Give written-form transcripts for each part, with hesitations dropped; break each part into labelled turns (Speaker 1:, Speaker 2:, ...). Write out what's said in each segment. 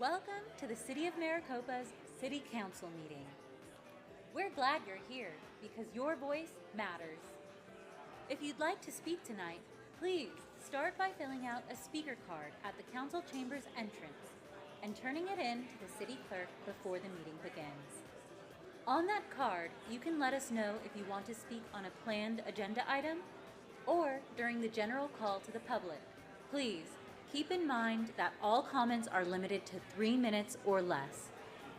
Speaker 1: Welcome to the City of Maricopa's City Council meeting. We're glad you're here because your voice matters. If you'd like to speak tonight, please start by filling out a speaker card at the council chamber's entrance and turning it in to the city clerk before the meeting begins. On that card, you can let us know if you want to speak on a planned agenda item or during the general call to the public. Please keep in mind that all comments are limited to 3 minutes or less,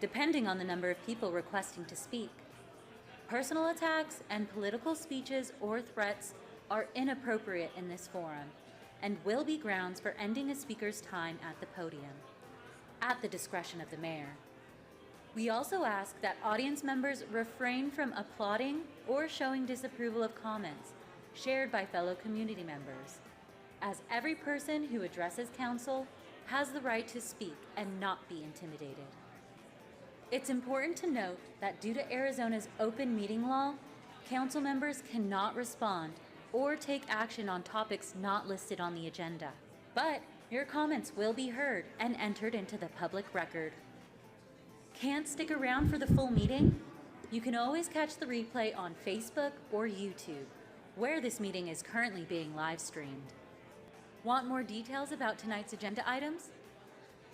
Speaker 1: depending on the number of people requesting to speak. Personal attacks and political speeches or threats are inappropriate in this forum and will be grounds for ending a speaker's time at the podium, at the discretion of the mayor. We also ask that audience members refrain from applauding or showing disapproval of comments shared by fellow community members, as every person who addresses council has the right to speak and not be intimidated. It's important to note that due to Arizona's open meeting law, council members cannot respond or take action on topics not listed on the agenda. But your comments will be heard and entered into the public record. Can't stick around for the full meeting? You can always catch the replay on Facebook or YouTube, where this meeting is currently being live streamed. Want more details about tonight's agenda items?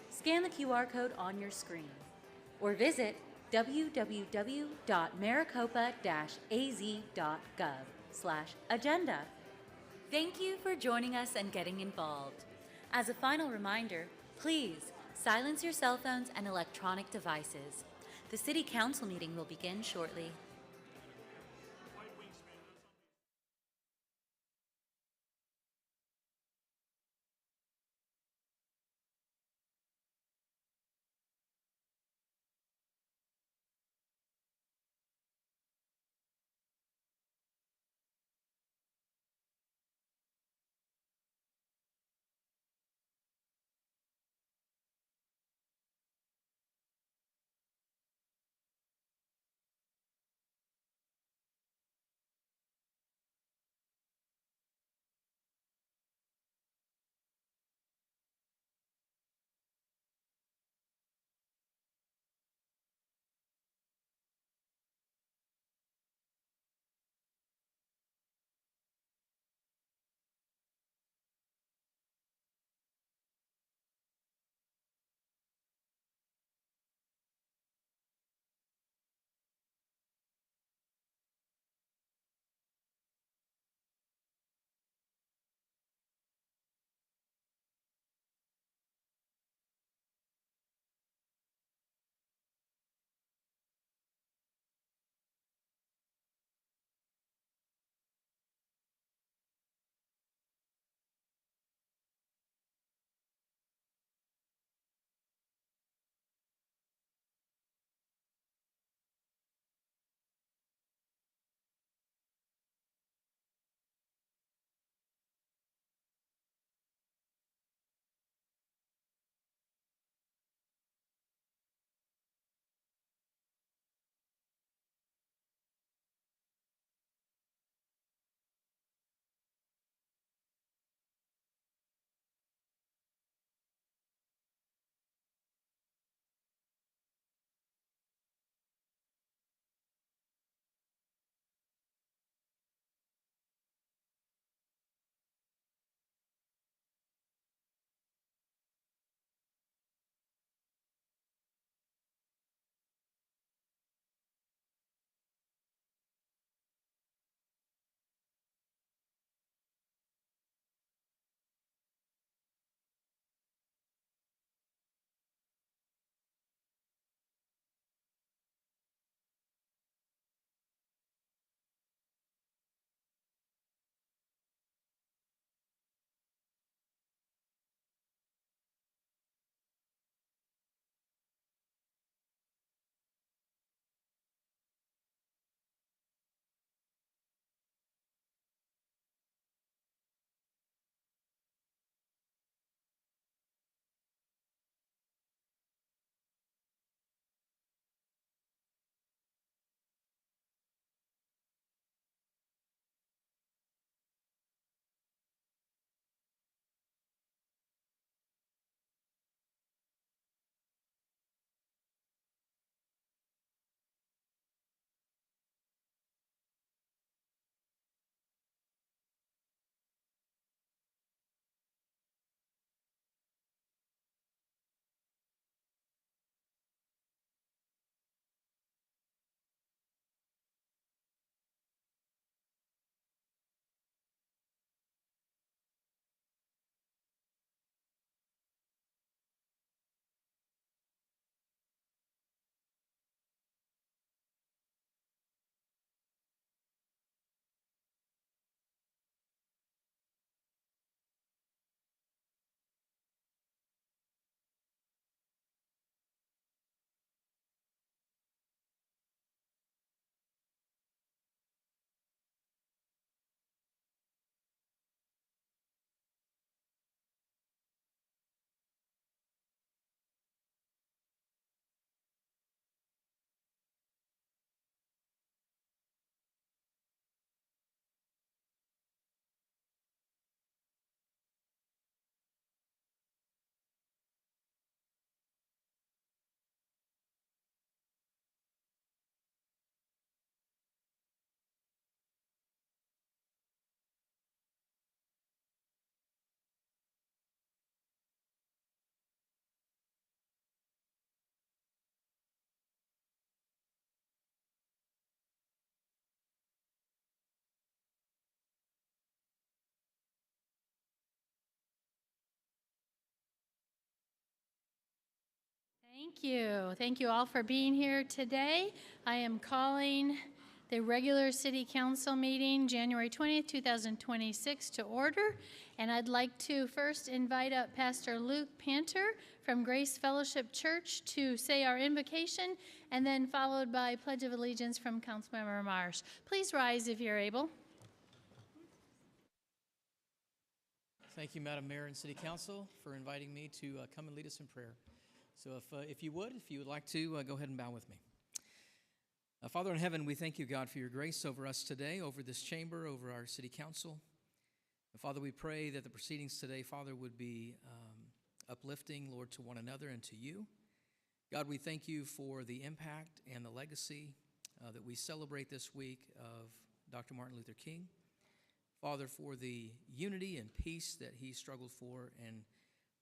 Speaker 1: Scan the QR code on your screen or visit www.maricopa-az.gov/agenda. Thank you for joining us and getting involved. As a final reminder, please silence your cell phones and electronic devices. The City Council meeting will begin shortly.
Speaker 2: Thank you. Thank you all for being here today. I am calling the regular City Council meeting, January 20th, 2026, to order. And I'd like to first invite up Pastor Luke Panter from Grace Fellowship Church to say our invocation, and then followed by Pledge of Allegiance from Councilmember Marsh. Please rise if you're able.
Speaker 3: Thank you, Madam Mayor and City Council, for inviting me to come and lead us in prayer. So if you would like to, go ahead and bow with me. Father in heaven, we thank you, God, for your grace over us today, over this chamber, over our City Council. And Father, we pray that the proceedings today, Father, would be uplifting, Lord, to one another and to you. God, we thank you for the impact and the legacy that we celebrate this week of Dr. Martin Luther King. Father, for the unity and peace that he struggled for and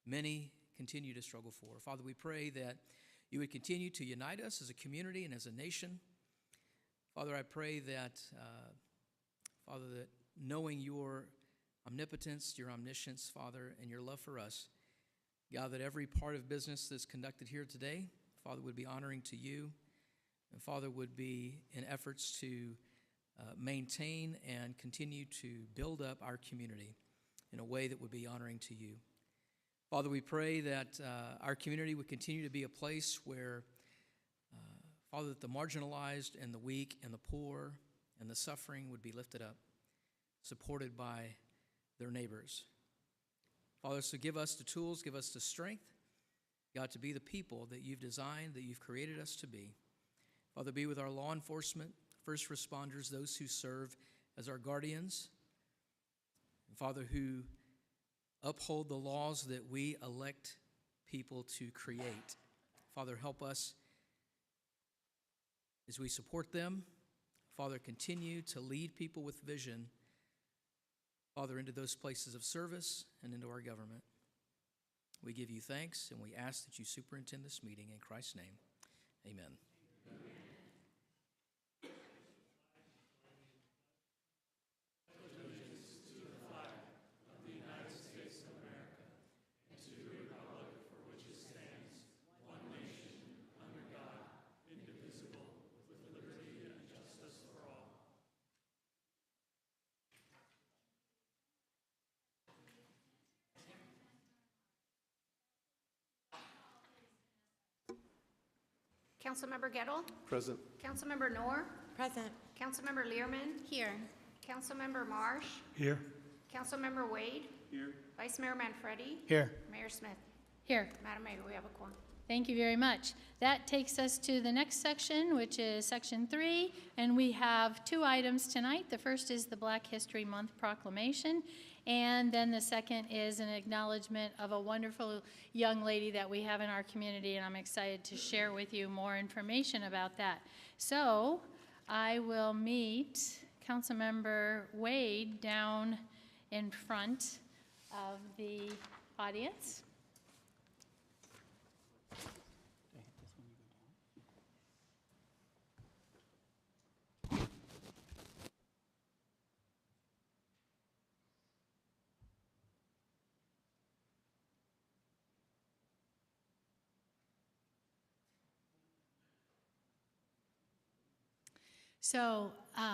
Speaker 3: many continue to struggle for. Father, we pray that you would continue to unite us as a community and as a nation. Father, I pray that, Father, that knowing your omnipotence, your omniscience, Father, and your love for us, God, that every part of business that's conducted here today, Father, would be honoring to you, and Father, would be in efforts to maintain and continue to build up our community in a way that would be honoring to you. Father, we pray that our community would continue to be a place where, Father, that the marginalized and the weak and the poor and the suffering would be lifted up, supported by their neighbors. Father, so give us the tools, give us the strength, God, to be the people that you've designed, that you've created us to be. Father, be with our law enforcement, first responders, those who serve as our guardians, and Father, who uphold the laws that we elect people to create. Father, help us as we support them. Father, continue to lead people with vision, Father, into those places of service and into our government. We give you thanks, and we ask that you superintend this meeting in Christ's name. Amen.
Speaker 4: Councilmember Gettle?
Speaker 5: Present.
Speaker 4: Councilmember Noor?
Speaker 6: Present.
Speaker 4: Councilmember Learman?
Speaker 6: Here.
Speaker 4: Councilmember Marsh?
Speaker 5: Here.
Speaker 4: Councilmember Wade?
Speaker 5: Here.
Speaker 4: Vice Mayor Manfredi?
Speaker 5: Here.
Speaker 4: Mayor Smith?
Speaker 2: Here.
Speaker 4: Madam Mayor, we have a quorum.
Speaker 2: Thank you very much. That takes us to the next section, which is section 3, and we have 2 items tonight. The first is the Black History Month proclamation, and then the second is an acknowledgement of a wonderful young lady that we have in our community, and I'm excited to share with you more information about that. So I will meet Councilmember Wade down in front of the audience. So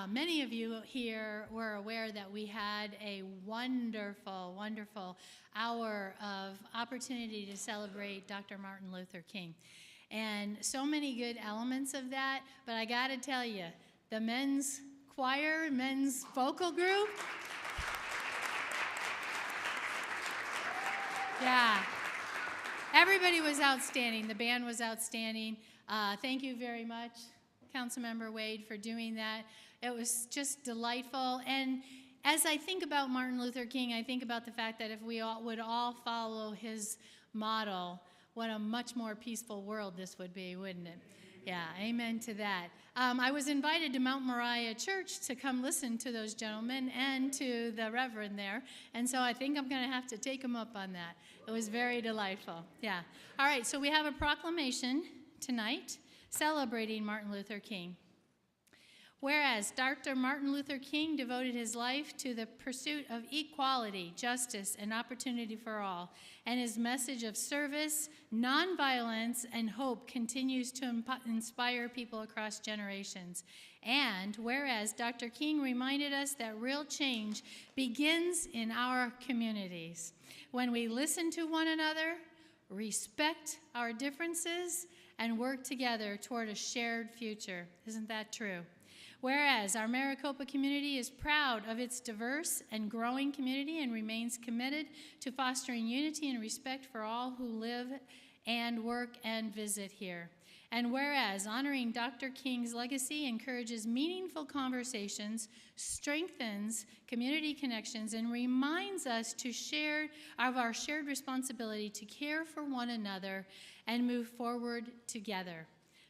Speaker 2: many of you here were aware that we had a wonderful, wonderful hour of opportunity to celebrate Dr. Martin Luther King. And so many good elements of that, but I gotta tell you, the men's choir, men's vocal group, yeah, everybody was outstanding. The band was outstanding. Thank you very much, Councilmember Wade, for doing that. It was just delightful. And as I think about Martin Luther King, I think about the fact that if we all would all follow his model, what a much more peaceful world this would be, wouldn't it? Yeah, amen to that. I was invited to Mount Moriah Church to come listen to those gentlemen and to the Reverend there, and so I think I'm going to have to take him up on that. It was very delightful. Yeah. All right, so we have a proclamation tonight celebrating Martin Luther King. Whereas Dr. Martin Luther King devoted his life to the pursuit of equality, justice, and opportunity for all, and his message of service, nonviolence, and hope continues to inspire people across generations. And whereas Dr. King reminded us that real change begins in our communities. When we listen to one another, respect our differences, and work together toward a shared future. Isn't that true? Whereas our Maricopa community is proud of its diverse and growing community and remains committed to fostering unity and respect for all who live and work and visit here. And whereas honoring Dr. King's legacy encourages meaningful conversations, strengthens community connections, and reminds us of our shared responsibility to care for one another and move forward together.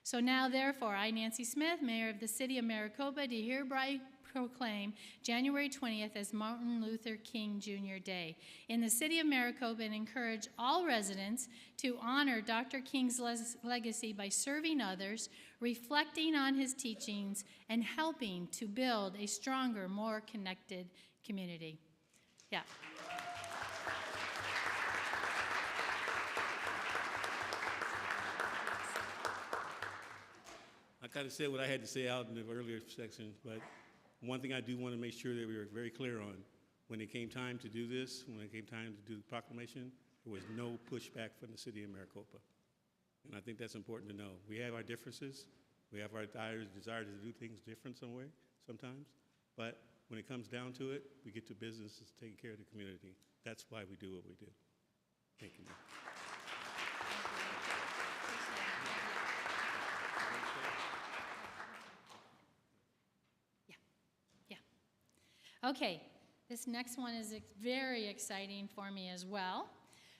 Speaker 2: So now, therefore, I, Nancy Smith, Mayor of the City of Maricopa, do hereby proclaim January 20th as Martin Luther King Jr. Day in the City of Maricopa and encourage all residents to honor Dr. King's legacy by serving others, reflecting on his teachings, and helping to build a stronger, more connected community. Yeah.
Speaker 5: I kind of said what I had to say out in the earlier section, but one thing I do want to make sure that we are very clear on, when it came time to do this, when it came time to do the proclamation, there was no pushback from the City of Maricopa. And I think that's important to know. We have our differences. We have our desire to do things different sometimes. But when it comes down to it, we get to business is taking care of the community. That's why we do what we do. Thank you.
Speaker 2: Okay, this next one is very exciting for me as well.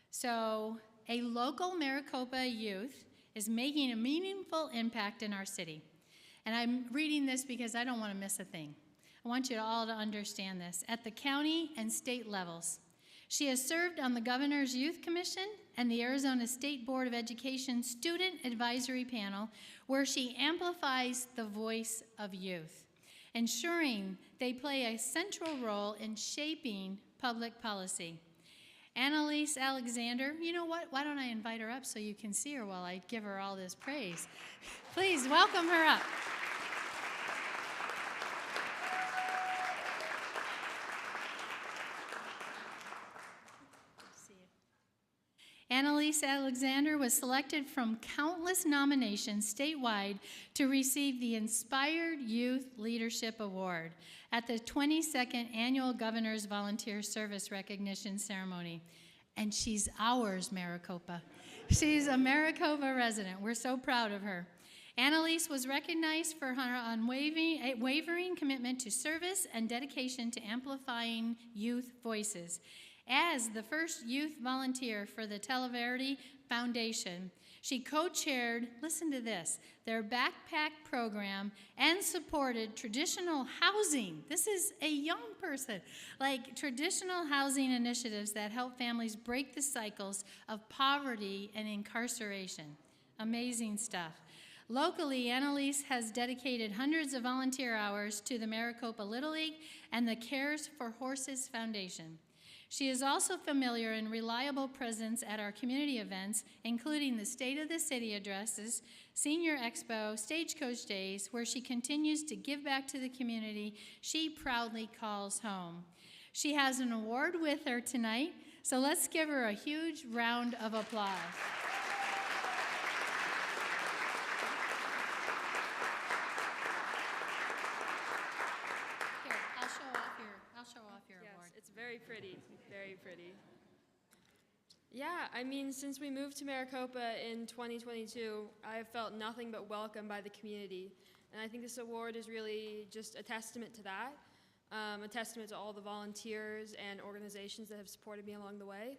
Speaker 2: So, a local Maricopa youth is making a meaningful impact in our city. And I'm reading this because I don't want to miss a thing. I want you all to understand this. At the county and state levels, she has served on the Governor's Youth Commission and the Arizona State Board of Education Student Advisory Panel, where she amplifies the voice of youth, ensuring they play a central role in shaping public policy. Annalise Alexander, you know what? Why don't I invite her up so you can see her while I give her all this praise? Please welcome her up. Annalise Alexander was selected from countless nominations statewide to receive the Inspired Youth Leadership Award at the 22nd Annual Governor's Volunteer Service Recognition Ceremony. And she's ours, Maricopa. She's a Maricopa resident. We're so proud of her. Annalise was recognized for her unwavering commitment to service and dedication to amplifying youth voices. As the first youth volunteer for the Televerity Foundation, she co-chaired, listen to this, their backpack program and supported traditional housing. This is a young person, like traditional housing initiatives that help families break the cycles of poverty and incarceration. Amazing stuff. Locally, Annalise has dedicated hundreds of volunteer hours to the Maricopa Little League and the Cares for Horses Foundation. She is also familiar and reliable presence at our community events, including the State of the City addresses, Senior Expo, Stagecoach Days, where she continues to give back to the community she proudly calls home. She has an award with her tonight, so let's give her a huge round of applause. Here, I'll show off your award.
Speaker 6: It's very pretty, very pretty. Yeah, I mean, since we moved to Maricopa in 2022, I have felt nothing but welcome by the community. And I think this award is really just a testament to that, a testament to all the volunteers and organizations that have supported me along the way.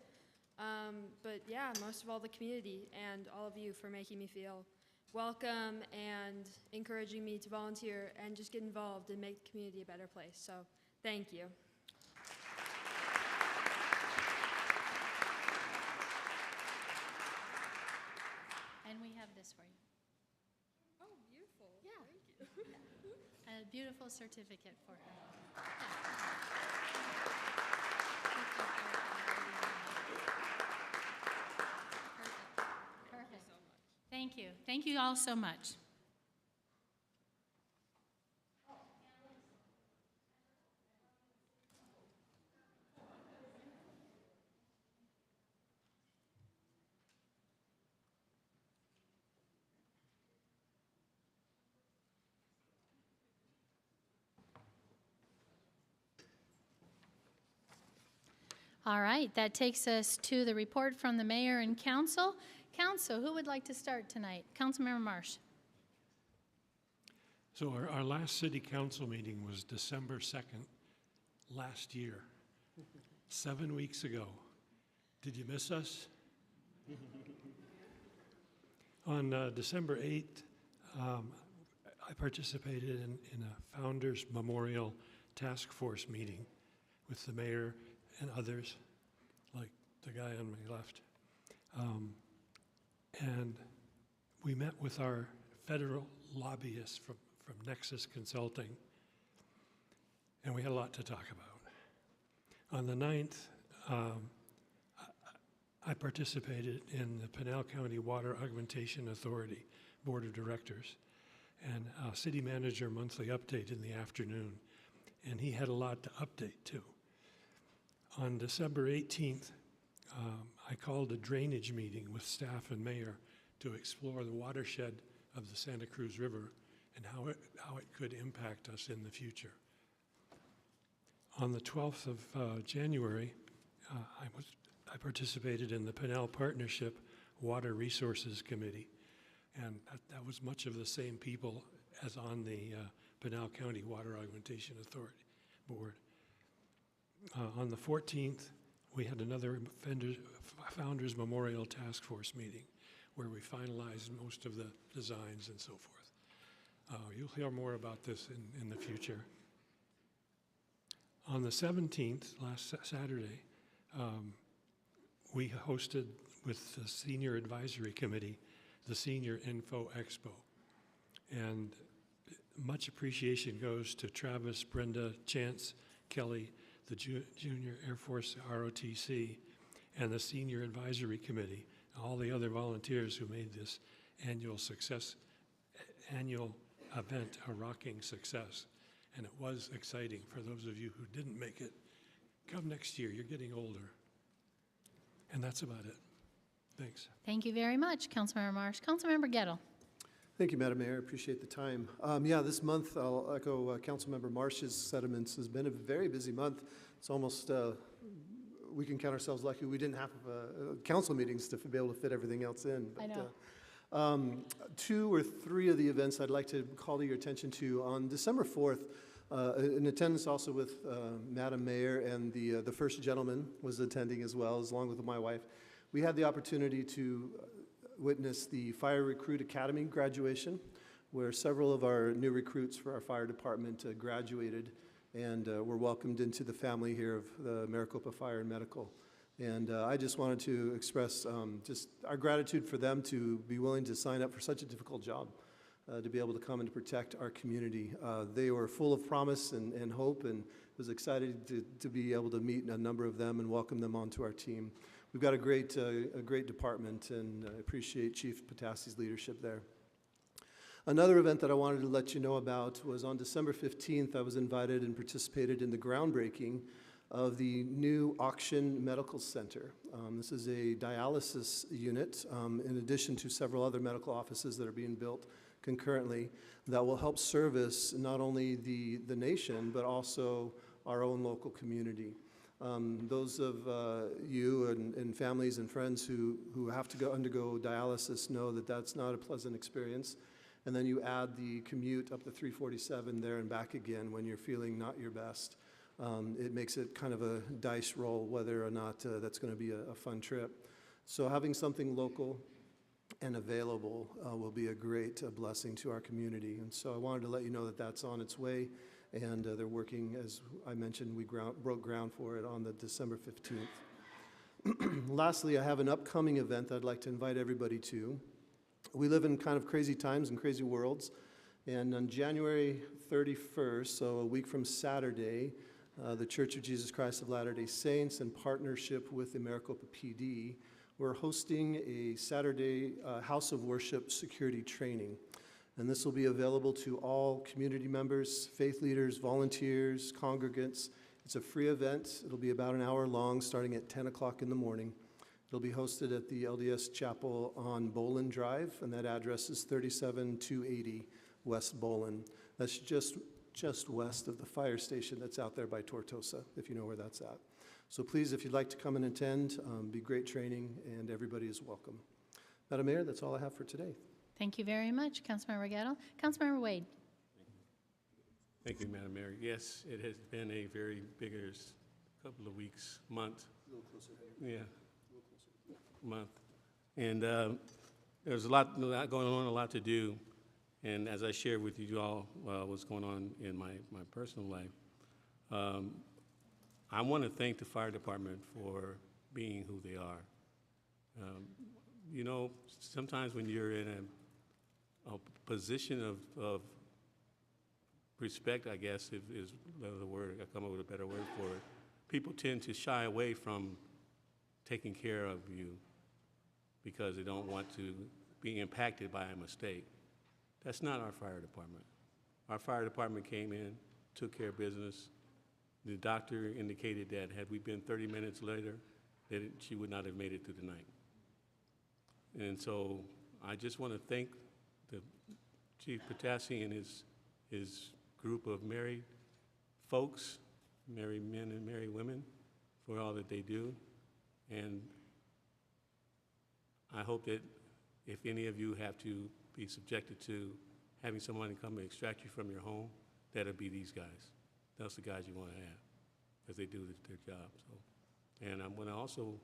Speaker 6: But yeah, most of all the community and all of you for making me feel welcome and encouraging me to volunteer and just get involved and make the community a better place. So thank you.
Speaker 2: And we have this for you.
Speaker 6: Oh, beautiful.
Speaker 2: Yeah.
Speaker 6: Thank you.
Speaker 2: a beautiful certificate for her. Perfect. Thank you. Thank you all so much. All right, that takes us to the report from the mayor and council. Council, who would like to start tonight? Councilmember Marsh.
Speaker 7: So our last city council meeting was December 2nd last year, 7 weeks ago. Did you miss us? On December 8th, I participated in a Founders Memorial Task Force meeting with the mayor and others, like the guy on my left. And we met with our federal lobbyists from Nexus Consulting, and we had a lot to talk about. On the 9th, I participated in the Pinal County Water Augmentation Authority Board of Directors and City Manager Monthly Update in the afternoon, and he had a lot to update too. On December 18th, I called a drainage meeting with staff and mayor to explore the watershed of the Santa Cruz River and how it could impact us in the future. On the 12th of January, I participated in the Pinal Partnership Water Resources Committee, and that was much of the same people as on the Pinal County Water Augmentation Authority Board. On the 14th, we had another Founders Memorial Task Force meeting where we finalized most of the designs and so forth. You'll hear more about this in the future. On the 17th, last Saturday, we hosted with the Senior Advisory Committee the Senior Info Expo. And much appreciation goes to Travis, Brenda, Chance, Kelly, the Junior Air Force ROTC, and the Senior Advisory Committee, all the other volunteers who made this annual event a rocking success. And it was exciting for those of you who didn't make it. Come next year, you're getting older. And that's about it. Thanks.
Speaker 2: Thank you very much, Councilmember Marsh. Councilmember Gettle.
Speaker 8: Thank you, Madam Mayor. I appreciate the time. This month, I'll echo Councilmember Marsh's sentiments. Has been a very busy month. It's almost, we can count ourselves lucky we didn't have council meetings to be able to fit everything else in. But,
Speaker 2: I know.
Speaker 8: 2 or 3 of the events I'd like to call to your attention to. On December 4th, in attendance also with Madam Mayor and the first gentleman was attending as well, along with my wife. We had the opportunity to witness the Fire Recruit Academy graduation, where several of our new recruits for our fire department graduated and were welcomed into the family here of the Maricopa Fire and Medical. And I just wanted to express just our gratitude for them to be willing to sign up for such a difficult job, to be able to come and to protect our community. They were full of promise and hope, and was excited to be able to meet a number of them and welcome them onto our team. We've got a great department, and I appreciate Chief Patassi's leadership there. Another event that I wanted to let you know about was on December 15th, I was invited and participated in the groundbreaking of the new Auction Medical Center. This is a dialysis unit, in addition to several other medical offices that are being built concurrently, that will help service not only the nation, but also our own local community. Those of you and families and friends who have to undergo dialysis know that that's not a pleasant experience. And then you add the commute up the 347 there and back again when you're feeling not your best. It makes it kind of a dice roll whether or not that's going to be a fun trip. So having something local and available will be a great blessing to our community. And so I wanted to let you know that that's on its way. And they're working, as I mentioned, we broke ground for it on the December 15th. Lastly, I have an upcoming event that I'd like to invite everybody to. We live in kind of crazy times and crazy worlds, And on January 31st, so a week from Saturday, the Church of Jesus Christ of Latter-day Saints, in partnership with the Maricopa PD, we're hosting a Saturday House of Worship security training. And this will be available to all community members, faith leaders, volunteers, congregants. It's a free event. It'll be about an hour long, starting at 10 o'clock in the morning. It'll be hosted at the LDS Chapel on Bolin Drive, and that address is 37280 West Bolin. That's just west of the fire station that's out there by Tortosa, if you know where that's at. So please, if you'd like to come and attend, be great training, and everybody is welcome. Madam Mayor, that's all I have for today.
Speaker 2: Thank you very much, Councilmember Gettle. Councilmember Wade.
Speaker 5: Thank you, Madam Mayor. Yes, it has been a very vigorous couple of weeks, month.
Speaker 8: A little closer.
Speaker 5: Yeah, month. And there's a lot going on, a lot to do. And as I shared with you all what's going on in my personal life, I want to thank the fire department for being who they are. You know, sometimes when you're in a position of respect, I guess, is the word, I come up with a better word for it, people tend to shy away from taking care of you because they don't want to be impacted by a mistake. That's not our fire department. Our fire department came in, took care of business. The doctor indicated that had we been 30 minutes later, that she would not have made it through the night. And so I just want to thank the Chief Potassi and his group of married folks, married men and married women, for all that they do. And I hope that if any of you have to be subjected to having someone come and extract you from your home, that'll be these guys. That's the guys you want to have, because they do their job. So, and I'm going to also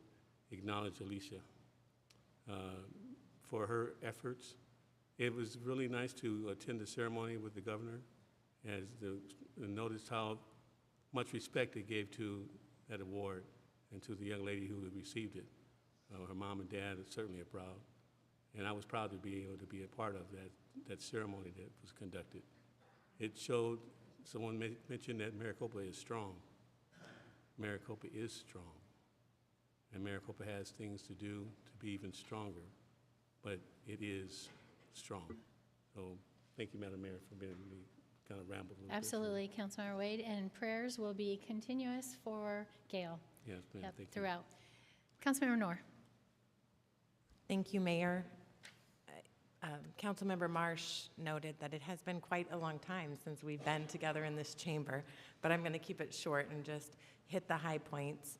Speaker 5: acknowledge Alicia for her efforts. It was really nice to attend the ceremony with the governor, and notice how much respect they gave to that award and to the young lady who received it. Her mom and dad certainly are proud. And I was proud to be able to be a part of that ceremony that was conducted. It showed, someone mentioned that Maricopa is strong. Maricopa is strong. And Maricopa has things to do to be even stronger, but it is strong. So thank you, Madam Mayor, for being me kind of ramble a little
Speaker 2: Absolutely, Councilmember Wade, and prayers will be continuous for Gail.
Speaker 5: Yes, ma'am.
Speaker 2: Yep,
Speaker 5: Thank you.
Speaker 2: throughout. Councilmember Knorr.
Speaker 9: Thank you, Mayor. Councilmember Marsh noted that it has been quite a long time since we've been together in this chamber, but I'm going to keep it short and just hit the high points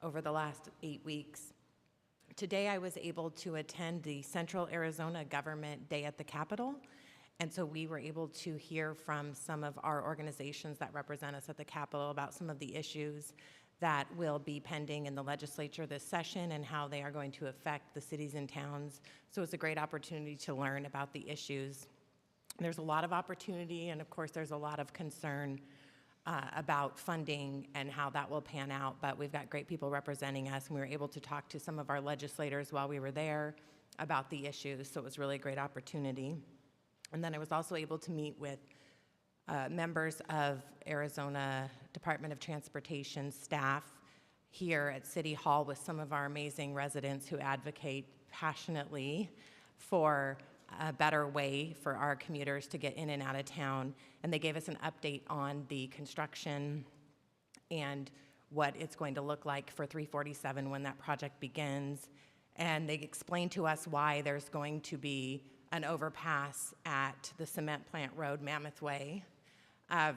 Speaker 9: over the last 8 weeks. Today, I was able to attend the Central Arizona Government Day at the Capitol, and so we were able to hear from some of our organizations that represent us at the Capitol about some of the issues that will be pending in the legislature this session and how they are going to affect the cities and towns. So it's a great opportunity to learn about the issues. There's a lot of opportunity, and of course there's a lot of concern about funding and how that will pan out, but we've got great people representing us, and we were able to talk to some of our legislators while we were there about the issues, so it was really a great opportunity. And then I was also able to meet with members of Arizona Department of Transportation staff here at City Hall with some of our amazing residents who advocate passionately for a better way for our commuters to get in and out of town. And they gave us an update on the construction and what it's going to look like for 347 when that project begins. And they explained to us why there's going to be an overpass at the Cement Plant Road, Mammoth Way,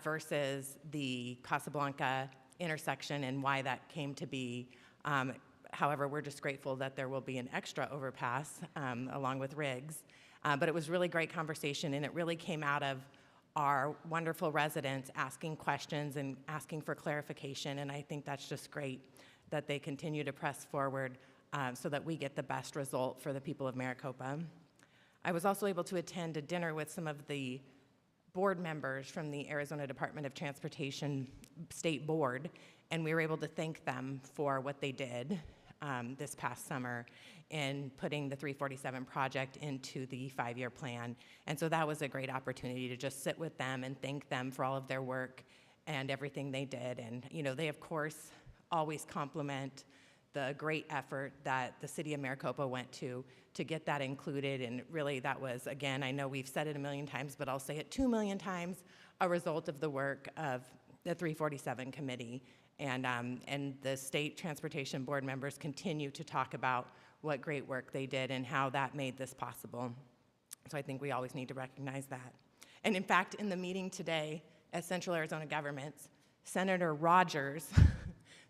Speaker 9: versus the Casablanca intersection and why that came to be. However, we're just grateful that there will be an extra overpass along with Riggs. But it was really great conversation, and it really came out of our wonderful residents asking questions and asking for clarification, and I think that's just great that they continue to press forward so that we get the best result for the people of Maricopa. I was also able to attend a dinner with some of the board members from the Arizona Department of Transportation State Board, and we were able to thank them for what they did this past summer in putting the 347 project into the 5-year plan. And so that was a great opportunity to just sit with them and thank them for all of their work and everything they did. And, you know, they, of course, always compliment the great effort that the city of Maricopa went to get that included. And really that was, again, I know we've said it a million times, but I'll say it 2 million times, a result of the work of the 347 committee. And the state transportation board members continue to talk about what great work they did and how that made this possible. So I think we always need to recognize that. And in fact, in the meeting today at Central Arizona Governments, Senator Rogers,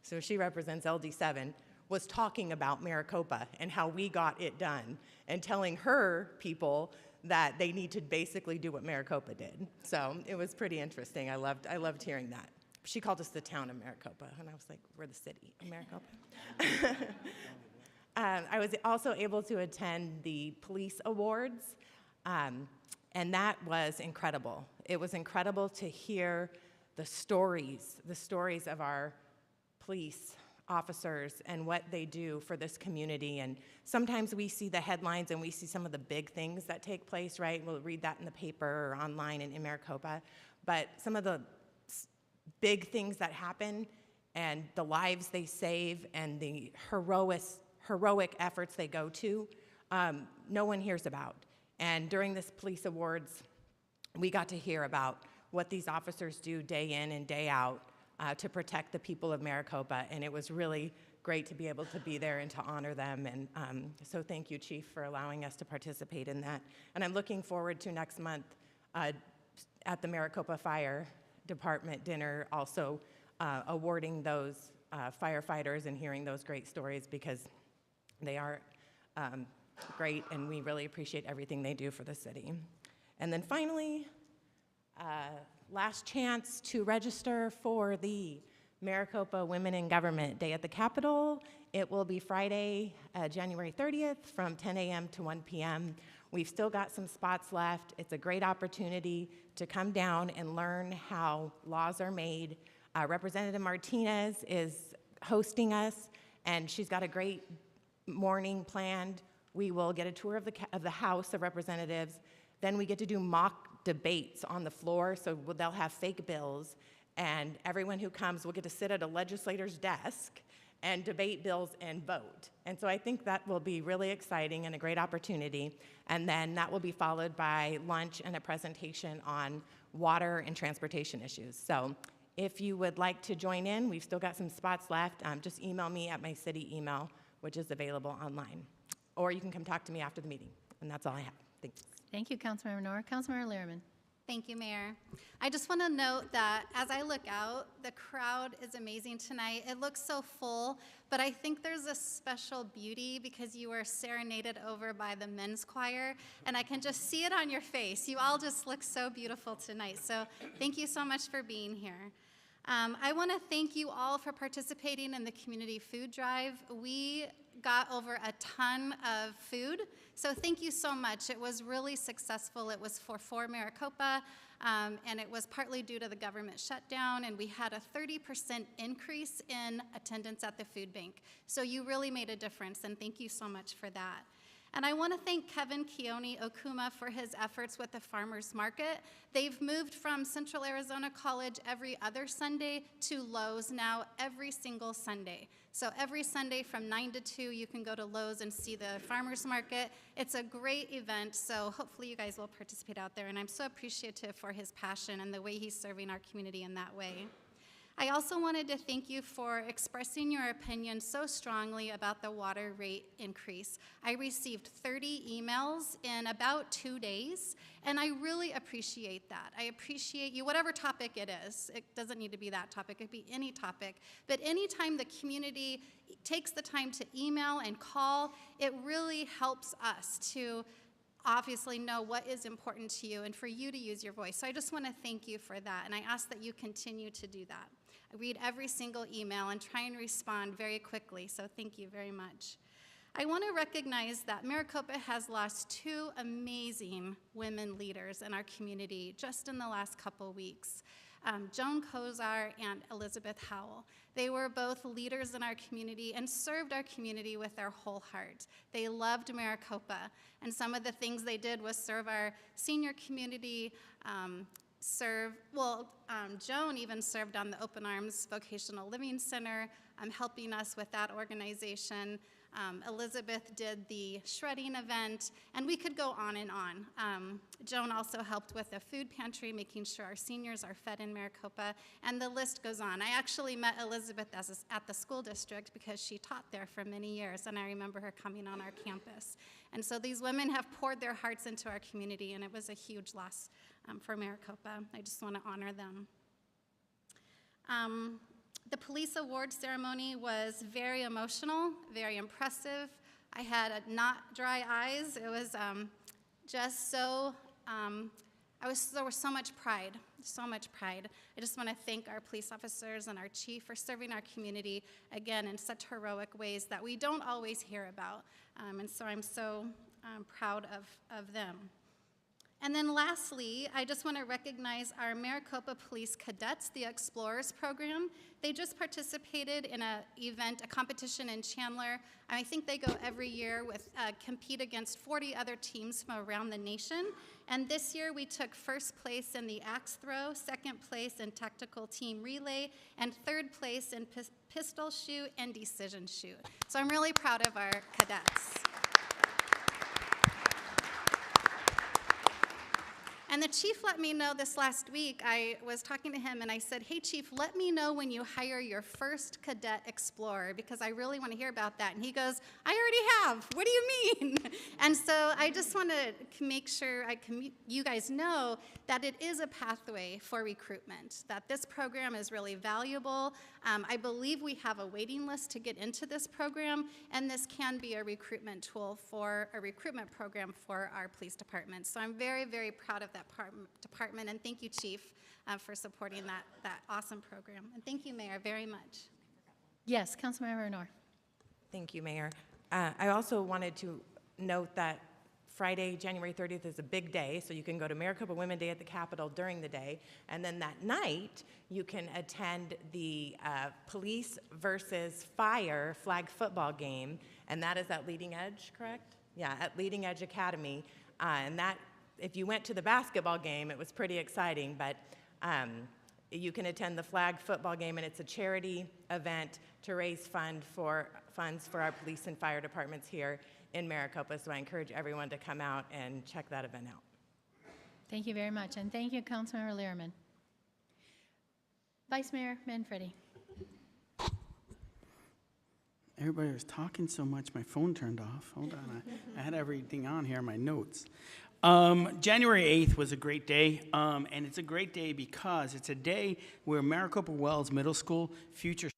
Speaker 9: so she represents LD7, was talking about Maricopa and how we got it done and telling her people that they need to basically do what Maricopa did. So it was pretty interesting. I loved hearing that. She called us the town of Maricopa, and I was like, we're the city of Maricopa. I was also able to attend the police awards, and that was incredible. It was incredible to hear the stories of our police officers and what they do for this community. And sometimes we see the headlines and we see some of the big things that take place, right? We'll read that in the paper or online in Maricopa. But some of the big things that happen and the lives they save and the heroic efforts they go to, no one hears about. And during this police awards, we got to hear about what these officers do day in and day out to protect the people of Maricopa, and it was really great to be able to be there and to honor them. And so thank you, Chief, for allowing us to participate in that. And I'm looking forward to next month at the Maricopa Fire Department dinner, also awarding those firefighters and hearing those great stories, because they are great, and we really appreciate everything they do for the city. And then finally, last chance to register for the Maricopa Women in Government Day at the Capitol. It will be Friday, January 30th from 10 a.m. to 1 p.m. We've still got some spots left. It's a great opportunity to come down and learn how laws are made. Representative Martinez is hosting us, and she's got a great morning planned. We will get a tour of the House of Representatives. Then we get to do mock debates on the floor, so they'll have fake bills, and everyone who comes will get to sit at a legislator's desk and debate bills and vote. And so I think that will be really exciting and a great opportunity. And then that will be followed by lunch and a presentation on water and transportation issues. So if you would like to join in, we've still got some spots left. Just email me at my city email, which is available online. Or you can come talk to me after the meeting. And that's all I have. Thanks.
Speaker 2: Thank you, Councilmember Nora. Councilmember Lehrman.
Speaker 10: Thank you, Mayor. I just want to note that as I look out, the crowd is amazing tonight. It looks so full, but I think there's a special beauty because you were serenaded over by the men's choir, and I can just see it on your face. You all just look so beautiful tonight, so thank you so much for being here. I want to thank you all for participating in the community food drive. We got over a ton of food, so thank you so much. It was really successful. It was for Maricopa, and it was partly due to the government shutdown, and we had a 30% increase in attendance at the food bank. So you really made a difference, and thank you so much for that. And I want to thank Kevin Keone Okuma for his efforts with the farmers market. They've moved from Central Arizona College every other Sunday to Lowe's now every single Sunday. So every Sunday from 9 to 2, you can go to Lowe's and see the farmers market. It's a great event, so hopefully you guys will participate out there. And I'm so appreciative for his passion and the way he's serving our community in that way. I also wanted to thank you for expressing your opinion so strongly about the water rate increase. I received 30 emails in about 2 days, and I really appreciate that. I appreciate you, whatever topic it is. It doesn't need to be that topic, it could be any topic. But anytime the community takes the time to email and call, it really helps us to obviously know what is important to you and for you to use your voice. So I just want to thank you for that, and I ask that you continue to do that. I read every single email and try and respond very quickly, so thank you very much. I want to recognize that Maricopa has lost 2 amazing women leaders in our community just in the last couple weeks. Joan Kozar and Elizabeth Howell. They were both leaders in our community and served our community with their whole heart. They loved Maricopa, and some of the things they did was serve our senior community, Joan even served on the Open Arms Vocational Living Center, helping us with that organization. Elizabeth did the shredding event, and we could go on and on. Joan also helped with the food pantry, making sure our seniors are fed in Maricopa, and the list goes on. I actually met Elizabeth at the school district because she taught there for many years, and I remember her coming on our campus. And so these women have poured their hearts into our community, and it was a huge loss for Maricopa. I just want to honor them. The police award ceremony was very emotional, very impressive. I had not dry eyes. It was just so, there was so much pride, so much pride. I just want to thank our police officers and our chief for serving our community, again, in such heroic ways that we don't always hear about. And so I'm so proud of them. And then lastly, I just want to recognize our Maricopa Police Cadets, the Explorers Program. They just participated in a competition in Chandler. I think they go every year with compete against 40 other teams from around the nation. And this year we took first place in the axe throw, second place in tactical team relay, and third place in pistol shoot and decision shoot. So I'm really proud of our cadets. And the chief let me know this last week. I was talking to him and I said, hey chief, let me know when you hire your first cadet explorer because I really want to hear about that. And he goes, I already have. What do you mean? And so I just want to make sure you guys know that it is a pathway for recruitment, that this program is really valuable. I believe we have a waiting list to get into this program, and this can be a recruitment tool for a recruitment program for our police department. So I'm very, very proud of that department, and thank you, Chief, for supporting that awesome program. And thank you, Mayor, very much.
Speaker 2: Yes, Councilmember Knorr.
Speaker 9: Thank you, Mayor. I also wanted to note that Friday, January 30th is a big day, so you can go to Maricopa Women Day at the Capitol during the day, and then that night you can attend the police versus fire flag football game, and that is at Leading Edge, correct? Yeah, at Leading Edge Academy, and that, if you went to the basketball game, it was pretty exciting, but you can attend the flag football game, and it's a charity event to raise funds for our police and fire departments here in Maricopa, so I encourage everyone to come out and check that event out.
Speaker 2: Thank you very much, and thank you, Councilmember Lehrman. Vice Mayor Manfredi.
Speaker 11: Everybody was talking so much, my phone turned off. Hold on, I had everything on here, my notes. January 8th was a great day, and it's a great day because it's a day where Maricopa Wells Middle School Future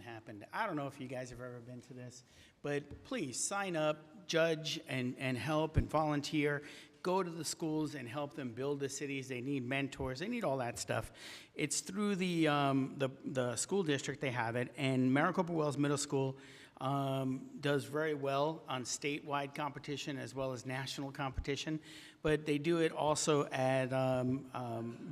Speaker 11: happened. I don't know if you guys have ever been to this, but please sign up, judge, and help and volunteer. Go to the schools and help them build the cities. They need mentors. They need all that stuff. It's through the school district they have it, and Maricopa Wells Middle School does very well on statewide competition as well as national competition, but they do it also at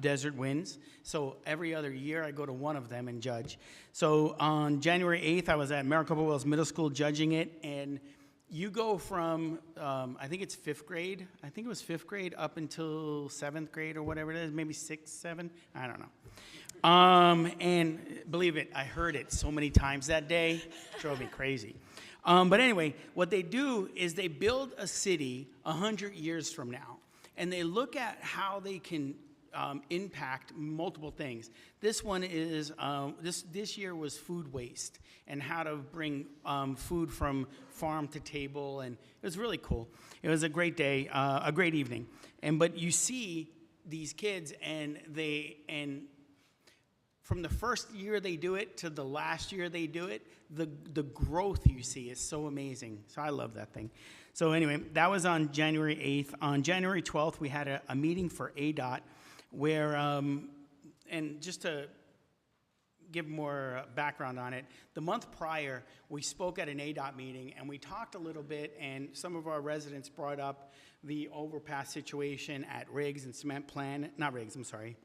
Speaker 11: Desert Winds. So every other year I go to one of them and judge. So on January 8th, I was at Maricopa Wells Middle School judging it, and you go from, I think it's fifth grade. I think it was fifth grade up until seventh grade or whatever it is, maybe 6, 7, I don't know. And believe it, I heard it so many times that day, it drove me crazy. But anyway, what they do is they build a city 100 years from now, and they look at how they can impact multiple things. This one is, this year was food waste and how to bring food from farm to table, and it was really cool. It was a great day, a great evening. But you see these kids, and from the first year they do it to the last year they do it, the growth you see is so amazing. So I love that thing. So anyway, that was on January 8th. On January 12th, we had a meeting for ADOT where, and just to give more background on it, the month prior, we spoke at an ADOT meeting, and we talked a little bit, and some of our residents brought up the overpass situation at Riggs and Cement Plant, not Riggs, I'm sorry,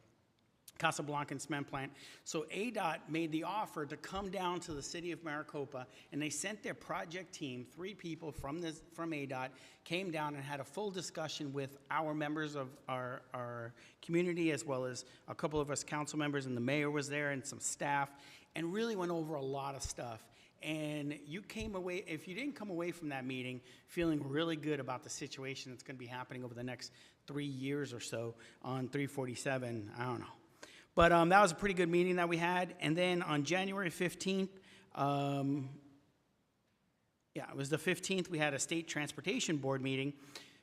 Speaker 11: Casablanca cement plant. So ADOT made the offer to come down to the city of Maricopa, and they sent their project team, 3 people from ADOT, came down and had a full discussion with our members of our community, as well as a couple of us council members, and the mayor was there and some staff, and really went over a lot of stuff. And you came away, if you didn't come away from that meeting feeling really good about the situation that's going to be happening over the next 3 years or so on 347, I don't know. But that was a pretty good meeting that we had. And then on January 15th, it was the 15th, we had a state transportation board meeting.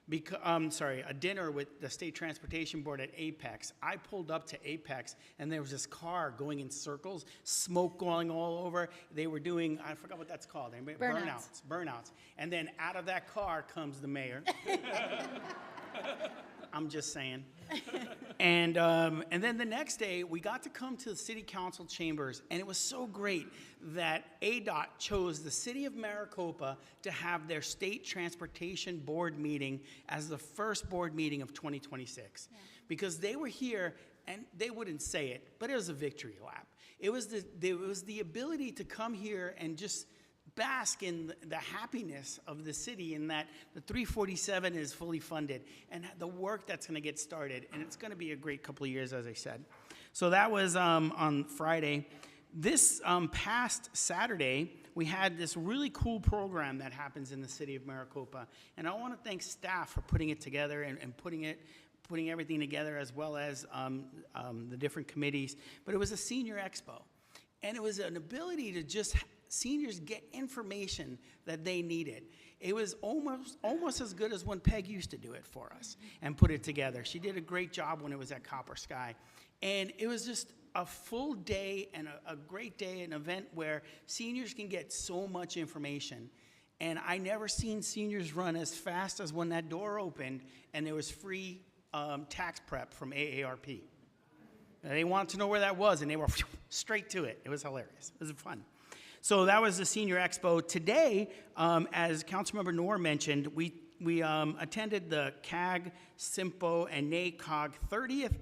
Speaker 11: A dinner with the State Transportation Board at Apex. I pulled up to Apex, and there was this car going in circles, smoke going all over. They were doing, I forgot what that's called. Burnouts. And then out of that car comes the mayor. I'm just saying. And then the next day, we got to come to the city council chambers, and it was so great that ADOT chose the city of Maricopa to have their state transportation board meeting as the first board meeting of 2026. Yeah. Because they were here, and they wouldn't say it, but it was a victory lap. It was the ability to come here and just bask in the happiness of the city, in that the 347 is fully funded and the work that's going to get started, and it's going to be a great couple of years, as I said. So that was on Friday. This past Saturday, we had this really cool program that happens in the city of Maricopa, and I want to thank staff for putting it together and putting everything together, as well as the different committees. But it was a senior expo, and it was an ability to just seniors get information that they needed. It was almost as good as when Peg used to do it for us and put it together. She did a great job when it was at Copper Sky. And it was just a full day and a great day, an event where seniors can get so much information. And I never seen seniors run as fast as when that door opened and there was free tax prep from AARP. They wanted to know where that was, and they were straight to it. It was hilarious. It was fun. So that was the Senior Expo. Today, as Councilmember Noor mentioned, we attended the CAG, SIMPO, and NACOG 30th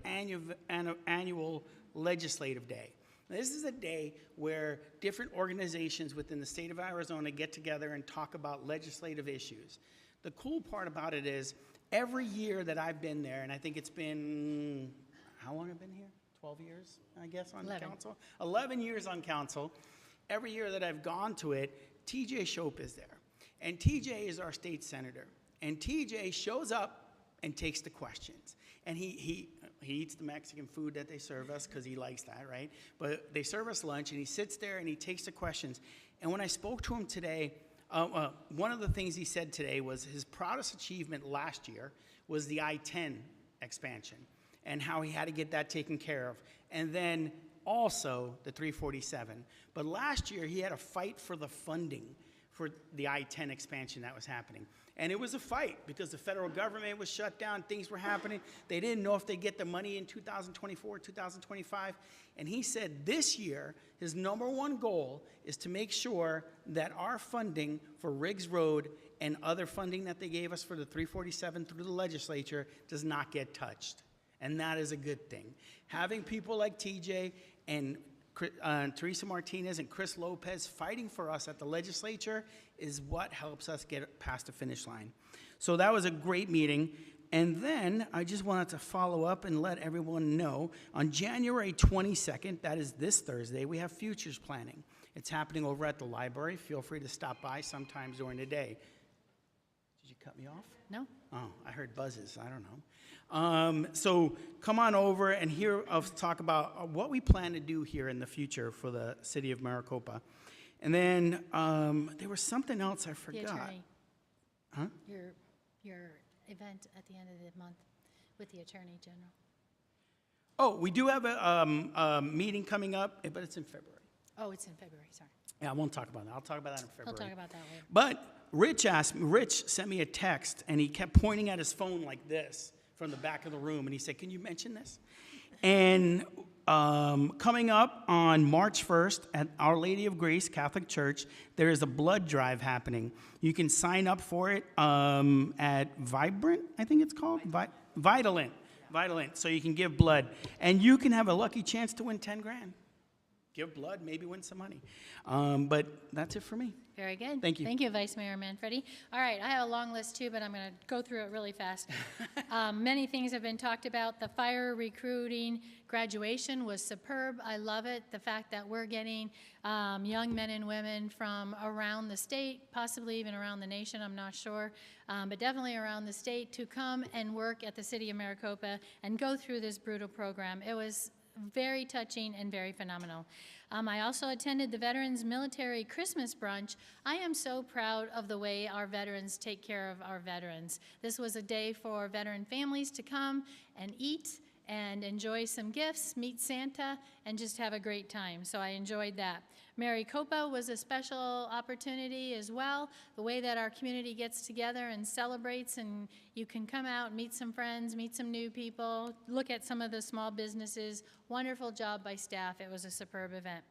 Speaker 11: annual Legislative Day. Now, this is a day where different organizations within the state of Arizona get together and talk about legislative issues. The cool part about it is every year that I've been there, and I think it's been, how long have I been here? 12 years, I guess, on 11. Council? 11 years on council. Every year that I've gone to it, TJ Shope is there. And TJ is our state senator. And TJ shows up and takes the questions. And he eats the Mexican food that they serve us because he likes that, right? But they serve us lunch, and he sits there and he takes the questions. And when I spoke to him today, one of the things he said today was his proudest achievement last year was the I-10 expansion and how he had to get that taken care of. And then also the 347. But last year, he had a fight for the funding for the I-10 expansion that was happening. And it was a fight because the federal government was shut down, things were happening. They didn't know if they'd get the money in 2024, 2025. And he said this year, his #1 goal is to make sure that our funding for Riggs Road and other funding that they gave us for the 347 through the legislature does not get touched. And that is a good thing. Having people like TJ and Teresa Martinez and Chris Lopez fighting for us at the legislature is what helps us get past the finish line. So that was a great meeting. And then I just wanted to follow up and let everyone know on January 22nd, that is this Thursday, we have futures planning. It's happening over at the library. Feel free to stop by sometimes during the day. Did you cut me off?
Speaker 2: No.
Speaker 11: Oh, I heard buzzes. I don't know. So come on over and hear us talk about what we plan to do here in the future for the city of Maricopa. And then there was something else I forgot.
Speaker 2: The attorney.
Speaker 11: Huh?
Speaker 2: Your event at the end of the month with the Attorney General.
Speaker 11: Oh, we do have a meeting coming up, but it's in February.
Speaker 2: Oh, it's in February, sorry.
Speaker 11: Yeah, I won't talk about that. I'll talk about that in February.
Speaker 2: I'll talk about that later.
Speaker 11: But Rich sent me a text, and he kept pointing at his phone like this from the back of the room, and he said, "Can you mention this?" And coming up on March 1st at Our Lady of Grace Catholic Church, there is a blood drive happening. You can sign up for it at Vibrant, I think it's called, Vitalent. Vitalent, so you can give blood. And you can have a lucky chance to win 10 grand. Give blood, maybe win some money. But that's it for me.
Speaker 2: Very good.
Speaker 11: Thank you.
Speaker 2: Thank you, Vice Mayor Manfredi. All right, I have a long list too, but I'm going to go through it really fast. Many things have been talked about. The fire recruiting graduation was superb. I love it. The fact that we're getting young men and women from around the state, possibly even around the nation, I'm not sure, but definitely around the state to come and work at the city of Maricopa and go through this brutal program. It was very touching and very phenomenal. I also attended the Veterans Military Christmas Brunch. I am so proud of the way our veterans take care of our veterans. This was a day for veteran families to come and eat and enjoy some gifts, meet Santa, and just have a great time. So I enjoyed that. Maricopa was a special opportunity as well. The way that our community gets together and celebrates, and you can come out, meet some friends, meet some new people, look at some of the small businesses. Wonderful job by staff. It was a superb event.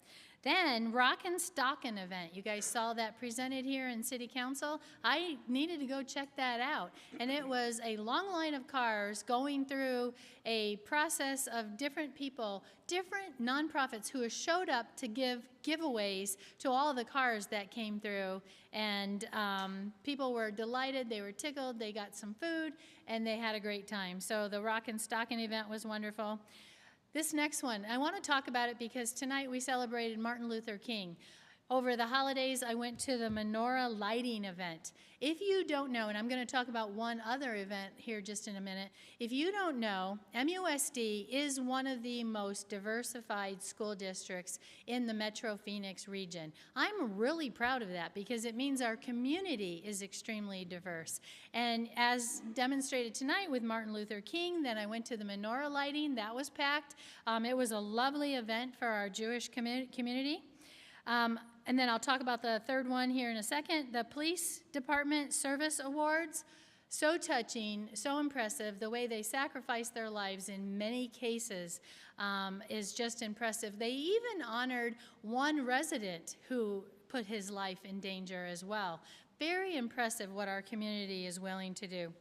Speaker 2: Then, Rockin' Stockin' event. You guys saw that presented here in City Council. I needed to go check that out. And it was a long line of cars going through a process of different people, different nonprofits who showed up to give giveaways to all the cars that came through. And people were delighted, they were tickled, they got some food, and they had a great time. So the Rockin' Stockin' event was wonderful. This next one, I want to talk about it because tonight we celebrated Martin Luther King. Over the holidays, I went to the menorah lighting event. If you don't know, and I'm going to talk about one other event here just in a minute. If you don't know, MUSD is one of the most diversified school districts in the Metro Phoenix region. I'm really proud of that because it means our community is extremely diverse. And as demonstrated tonight with Martin Luther King, then I went to the menorah lighting. That was packed. It was a lovely event for our Jewish community. And then I'll talk about the third one here in a second. The Police Department Service Awards, so touching, so impressive. The way they sacrificed their lives in many cases is just impressive. They even honored one resident who put his life in danger as well. Very impressive what our community is willing to do.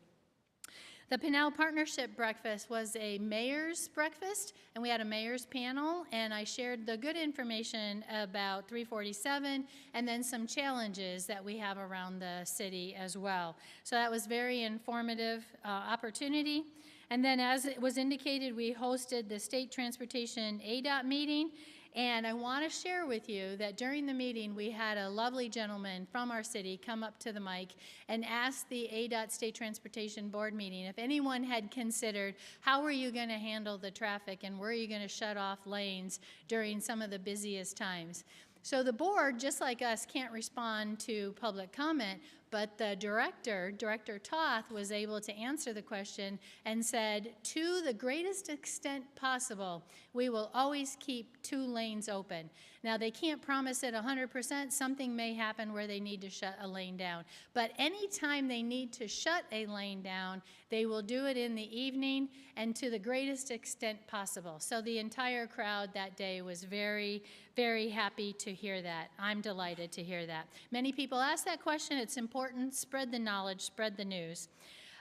Speaker 2: The Pinell Partnership Breakfast was a mayor's breakfast, and we had a mayor's panel, and I shared the good information about 347 and then some challenges that we have around the city as well. So that was very informative opportunity. And then as it was indicated, we hosted the State Transportation ADOT meeting. And I want to share with you that during the meeting, we had a lovely gentleman from our city come up to the mic and ask the ADOT State Transportation Board meeting if anyone had considered how were you going to handle the traffic and were you going to shut off lanes during some of the busiest times. So the board, just like us, can't respond to public comment, but the director, Director Toth, was able to answer the question and said, to the greatest extent possible, we will always keep 2 lanes open. Now, they can't promise it 100%. Something may happen where they need to shut a lane down. But anytime they need to shut a lane down, they will do it in the evening and to the greatest extent possible. So the entire crowd that day was very, very happy to hear that. I'm delighted to hear that. Many people ask that question. It's important. Spread the knowledge, spread the news.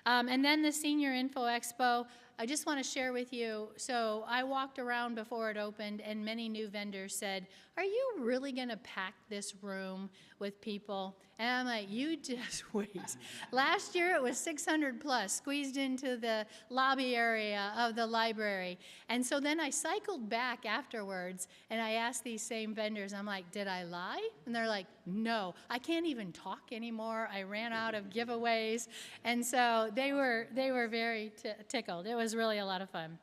Speaker 2: And then the Senior Info Expo, I just want to share with you, so I walked around before it opened and many new vendors said, are you really going to pack this room with people? And I'm like, you just wait. Last year it was 600 plus squeezed into the lobby area of the library. And so then I cycled back afterwards and I asked these same vendors, I'm like, did I lie? And they're like, no, I can't even talk anymore. I ran out of giveaways. And so they were very tickled. It was really a lot of fun.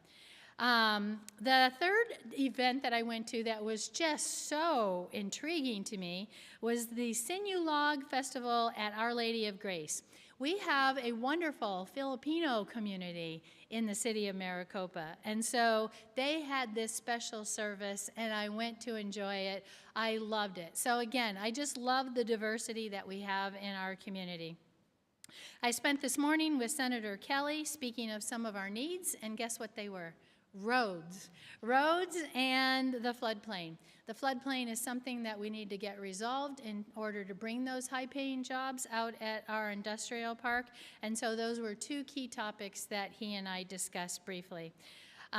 Speaker 2: The third event that I went to that was just so intriguing to me was the Sinulog Festival at Our Lady of Grace. We have a wonderful Filipino community in the city of Maricopa, and so they had this special service, and I went to enjoy it. I loved it. So again, I just love the diversity that we have in our community. I spent this morning with Senator Kelly speaking of some of our needs, and guess what they were? roads. Roads and the floodplain. The floodplain is something that we need to get resolved in order to bring those high-paying jobs out at our industrial park. And so those were two key topics that he and I discussed briefly. So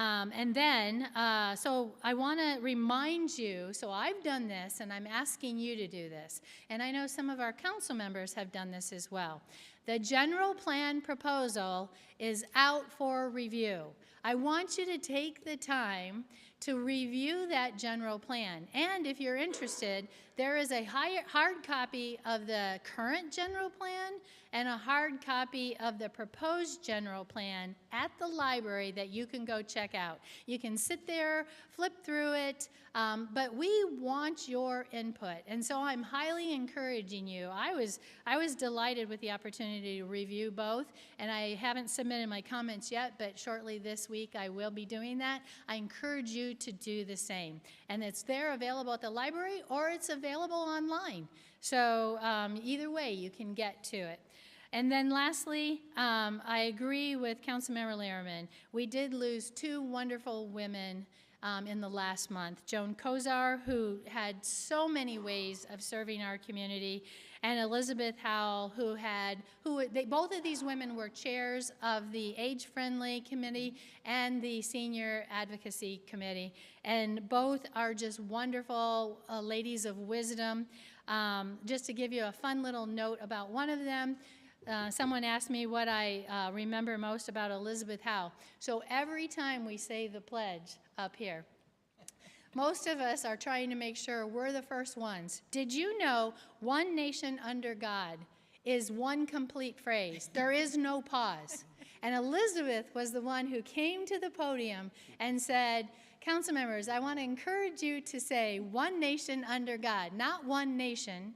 Speaker 2: I want to remind you, so I've done this, and I'm asking you to do this. And I know some of our council members have done this as well. The general plan proposal is out for review. I want you to take the time to review that general plan. And if you're interested, there is a hard copy of the current general plan and a hard copy of the proposed general plan at the library that you can go check out. You can sit there, flip through it, but we want your input. And so I'm highly encouraging you. I was delighted with the opportunity to review both, and I haven't submitted my comments yet, but shortly this week I will be doing that. I encourage you to do the same. And it's there available at the library, or it's available online. So either way, you can get to it. And then lastly, I agree with Councilmember Lehrman. We did lose two wonderful women in the last month. Joan Kozar, who had so many ways of serving our community, and Elizabeth Howell, both of these women were chairs of the Age-Friendly Committee and the Senior Advocacy Committee. And both are just wonderful ladies of wisdom. Just to give you a fun little note about one of them, someone asked me what I remember most about Elizabeth Howe. So every time we say the pledge up here, most of us are trying to make sure we're the first ones. Did you know one nation under God is one complete phrase? There is no pause. And Elizabeth was the one who came to the podium and said, council members, I want to encourage you to say one nation under God, not one nation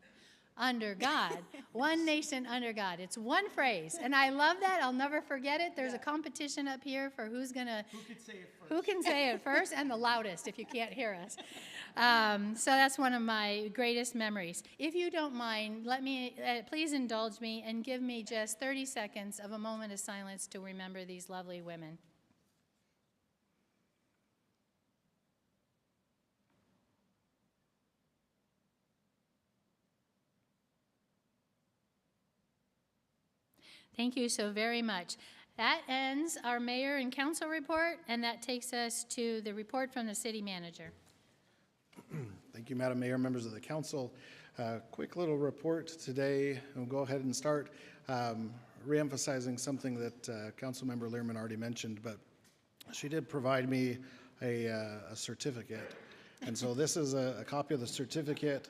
Speaker 2: under God. One nation under God. It's one phrase. And I love that. I'll never forget it. There's a competition up here for who can say it first and the loudest if you can't hear us. So that's one of my greatest memories. If you don't mind, please indulge me and give me just 30 seconds of a moment of silence to remember these lovely women. Thank you so very much. That ends our mayor and council report, and that takes us to the report from the city manager.
Speaker 12: Thank you, Madam Mayor, members of the council. Quick little report today. We'll go ahead and start reemphasizing something that Councilmember Lehrman already mentioned, but she did provide me a certificate. And so this is a copy of the certificate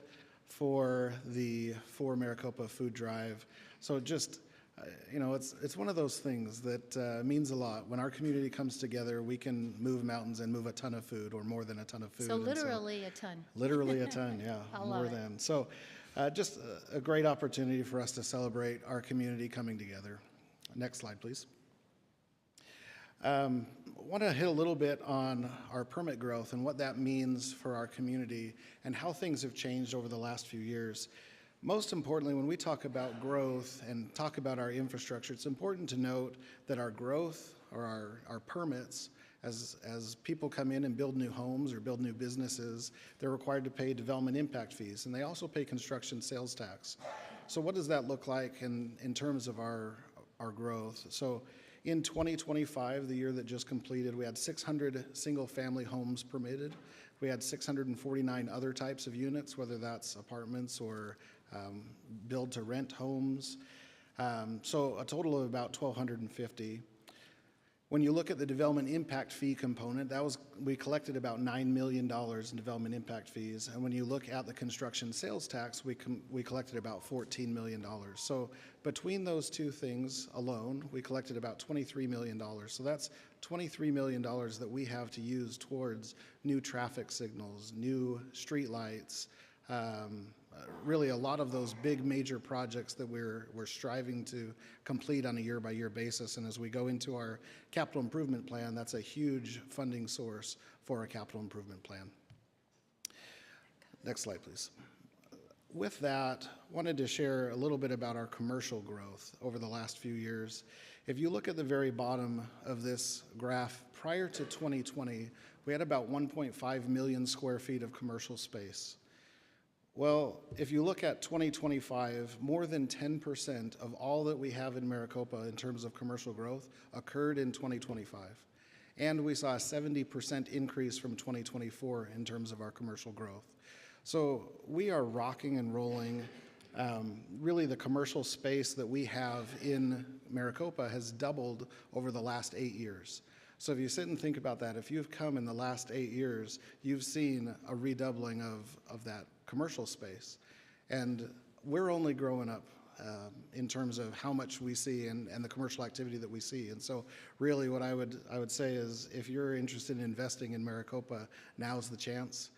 Speaker 12: for the Maricopa food drive. So just it's one of those things that means a lot. When our community comes together, we can move mountains and move a ton of food, or more than a ton of food.
Speaker 2: So literally a ton.
Speaker 12: Literally a ton, yeah, more than. So just a great opportunity for us to celebrate our community coming together. Next slide, please. Want to hit a little bit on our permit growth and what that means for our community and how things have changed over the last few years. Most importantly, when we talk about growth and talk about our infrastructure, it's important to note that our growth, or our permits, as people come in and build new homes or build new businesses, they're required to pay development impact fees, and they also pay construction sales tax. So what does that look like in terms of our growth? So in 2025, the year that just completed, we had 600 single-family homes permitted. We had 649 other types of units, whether that's apartments or build-to-rent homes. So a total of about 1,250. When you look at the development impact fee component, we collected about $9 million in development impact fees. And when you look at the construction sales tax, we collected about $14 million. So between those two things alone, we collected about $23 million. So that's $23 million that we have to use towards new traffic signals, new street lights, really a lot of those big major projects that we're striving to complete on a year-by-year basis. And as we go into our capital improvement plan, that's a huge funding source for our capital improvement plan. Next slide, please. With that, wanted to share a little bit about our commercial growth over the last few years. If you look at the very bottom of this graph, prior to 2020, we had about 1.5 million square feet of commercial space. Well, if you look at 2025, more than 10% of all that we have in Maricopa in terms of commercial growth occurred in 2025. And we saw a 70% increase from 2024 in terms of our commercial growth. So we are rocking and rolling. Really, the commercial space that we have in Maricopa has doubled over the last 8 years. So if you sit and think about that, if you've come in the last 8 years, you've seen a redoubling of that commercial space. And we're only growing up in terms of how much we see and the commercial activity that we see. And so really what I would say is, if you're interested in investing in Maricopa, now's the chance.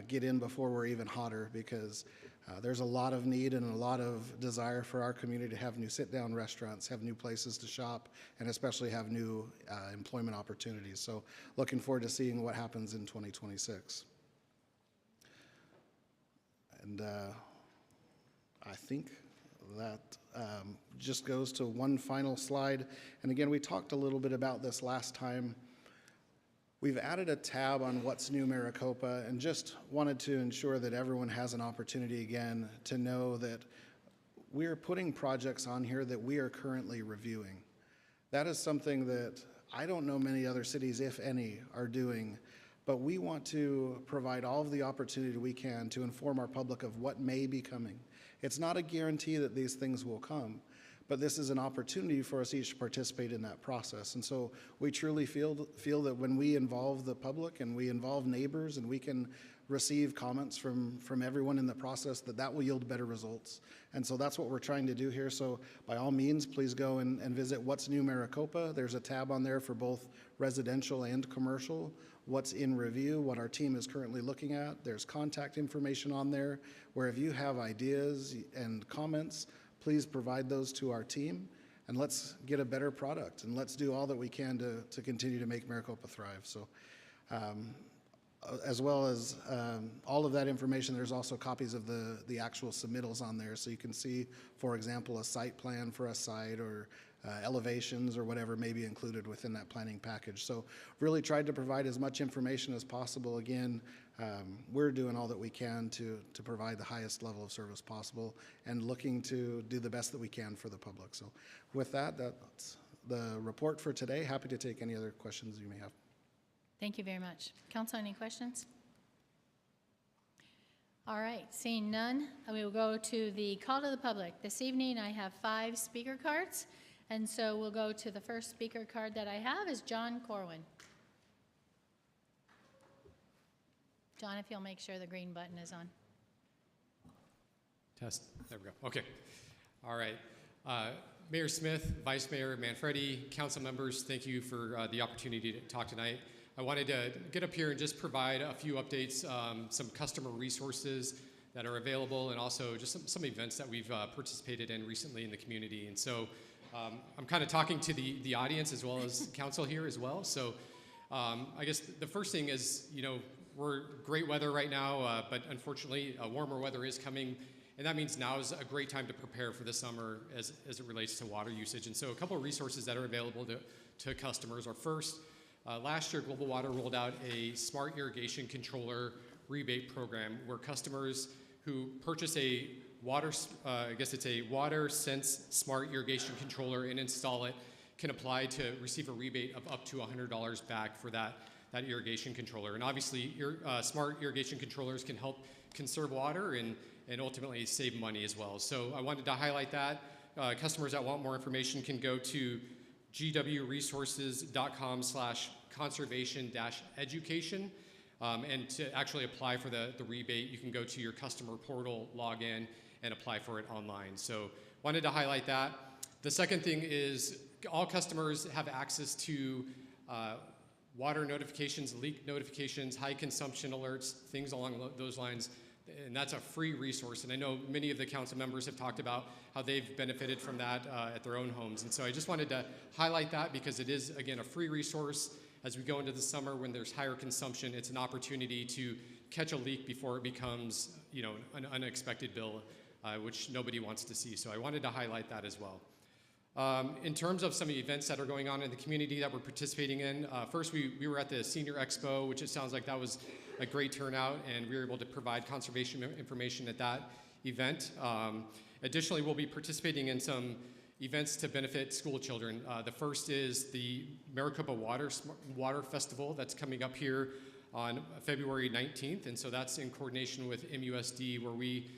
Speaker 12: Get in before we're even hotter, because there's a lot of need and a lot of desire for our community to have new sit-down restaurants, have new places to shop, and especially have new employment opportunities. So looking forward to seeing what happens in 2026. And I think that just goes to one final slide. And again, we talked a little bit about this last time. We've added a tab on What's New Maricopa, and just wanted to ensure that everyone has an opportunity again to know that we are putting projects on here that we are currently reviewing. That is something that I don't know many other cities, if any, are doing, but we want to provide all of the opportunity we can to inform our public of what may be coming. It's not a guarantee that these things will come, but this is an opportunity for us each to participate in that process. And so we truly feel that when we involve the public and we involve neighbors and we can receive comments from everyone in the process, that will yield better results. And so that's what we're trying to do here. So by all means, please go and visit What's New Maricopa. There's a tab on there for both residential and commercial, what's in review, what our team is currently looking at. There's contact information on there, where if you have ideas and comments, please provide those to our team, and let's get a better product, and let's do all that we can to continue to make Maricopa thrive. So as well as all of that information, there's also copies of the actual submittals on there, so you can see, for example, a site plan for a site, or elevations or whatever may be included within that planning package. So really tried to provide as much information as possible. Again, we're doing all that we can to provide the highest level of service possible, and looking to do the best that we can for the public. So with that, that's the report for today. Happy to take any other questions you may have.
Speaker 2: Thank you very much. Council, any questions? All right, seeing none, we will go to the call to the public. This evening I have 5 speaker cards, and so we'll go to the first speaker card that I have is John Corwin. John, if you'll make sure the green button is on.
Speaker 13: Test. There we go. Okay. All right. Mayor Smith, Vice Mayor Manfredi, council members, thank you for the opportunity to talk tonight. I wanted to get up here and just provide a few updates, some customer resources that are available, and also just some events that we've participated in recently in the community. And so I'm kind of talking to the audience as well as council here as well. So I guess the first thing is, we're great weather right now, but unfortunately warmer weather is coming, and that means now is a great time to prepare for the summer as it relates to water usage. And so a couple of resources that are available to customers are, first, last year Global Water rolled out a smart irrigation controller rebate program where customers who purchase a Water Sense smart irrigation controller and install it can apply to receive a rebate of up to $100 back for that irrigation controller. And obviously, smart irrigation controllers can help conserve water and ultimately save money as well. So I wanted to highlight that. Customers that want more information can go to gwresources.com/conservation-education. And to actually apply for the rebate, you can go to your customer portal, log in, and apply for it online. So wanted to highlight that. The second thing is all customers have access to water notifications, leak notifications, high consumption alerts, things along those lines. And that's a free resource. And I know many of the council members have talked about how they've benefited from that at their own homes. And so I just wanted to highlight that because it is, again, a free resource. As we go into the summer when there's higher consumption, it's an opportunity to catch a leak before it becomes, an unexpected bill, which nobody wants to see. So I wanted to highlight that as well. In terms of some of the events that are going on in the community that we're participating in, first we were at the Senior Expo, which it sounds like that was a great turnout, and we were able to provide conservation information at that event. Additionally, we'll be participating in some events to benefit school children. The first is the Maricopa Water Festival that's coming up here on February 19th, and so that's in coordination with MUSD, where we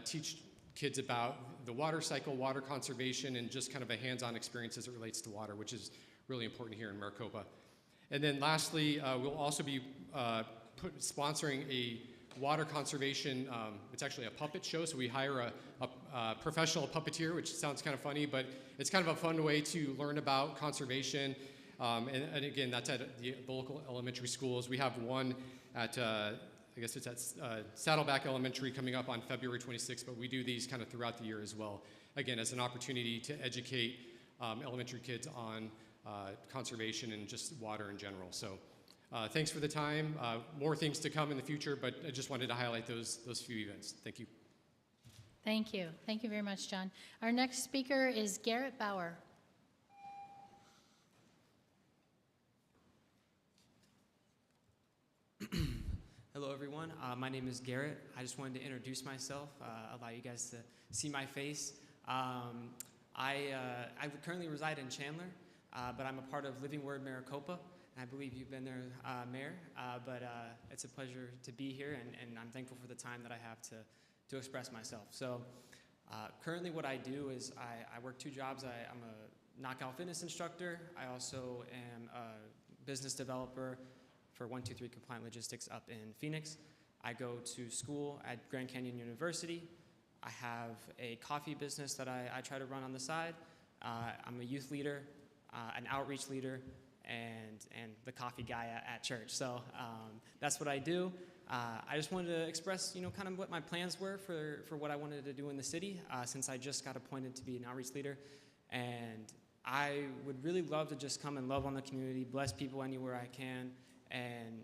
Speaker 13: teach kids about the water cycle, water conservation, and just kind of a hands-on experience as it relates to water, which is really important here in Maricopa. And then lastly, we'll also be sponsoring a water conservation, it's actually a puppet show, so we hire a professional puppeteer, which sounds kind of funny, but it's kind of a fun way to learn about conservation. And again, that's at the local elementary schools. We have one at, I guess it's at Saddleback Elementary coming up on February 26th, but we do these kind of throughout the year as well. Again, as an opportunity to educate elementary kids on conservation and just water in general. So thanks for the time. More things to come in the future, but I just wanted to highlight those few events. Thank you.
Speaker 2: Thank you. Thank you very much, John. Our next speaker is Garrett Bauer.
Speaker 14: Hello, everyone. My name is Garrett. I just wanted to introduce myself, allow you guys to see my face. I currently reside in Chandler, but I'm a part of Living Word Maricopa. I believe you've been there, Mayor, but it's a pleasure to be here, and I'm thankful for the time that I have to express myself. So currently what I do is I work two jobs. I'm a knockout fitness instructor. I also am a business developer for 123 Compliant Logistics up in Phoenix. I go to school at Grand Canyon University. I have a coffee business that I try to run on the side. I'm a youth leader, an outreach leader, and the coffee guy at church. So that's what I do. I just wanted to express, kind of what my plans were for what I wanted to do in the city, since I just got appointed to be an outreach leader. And I would really love to just come and love on the community, bless people anywhere I can, and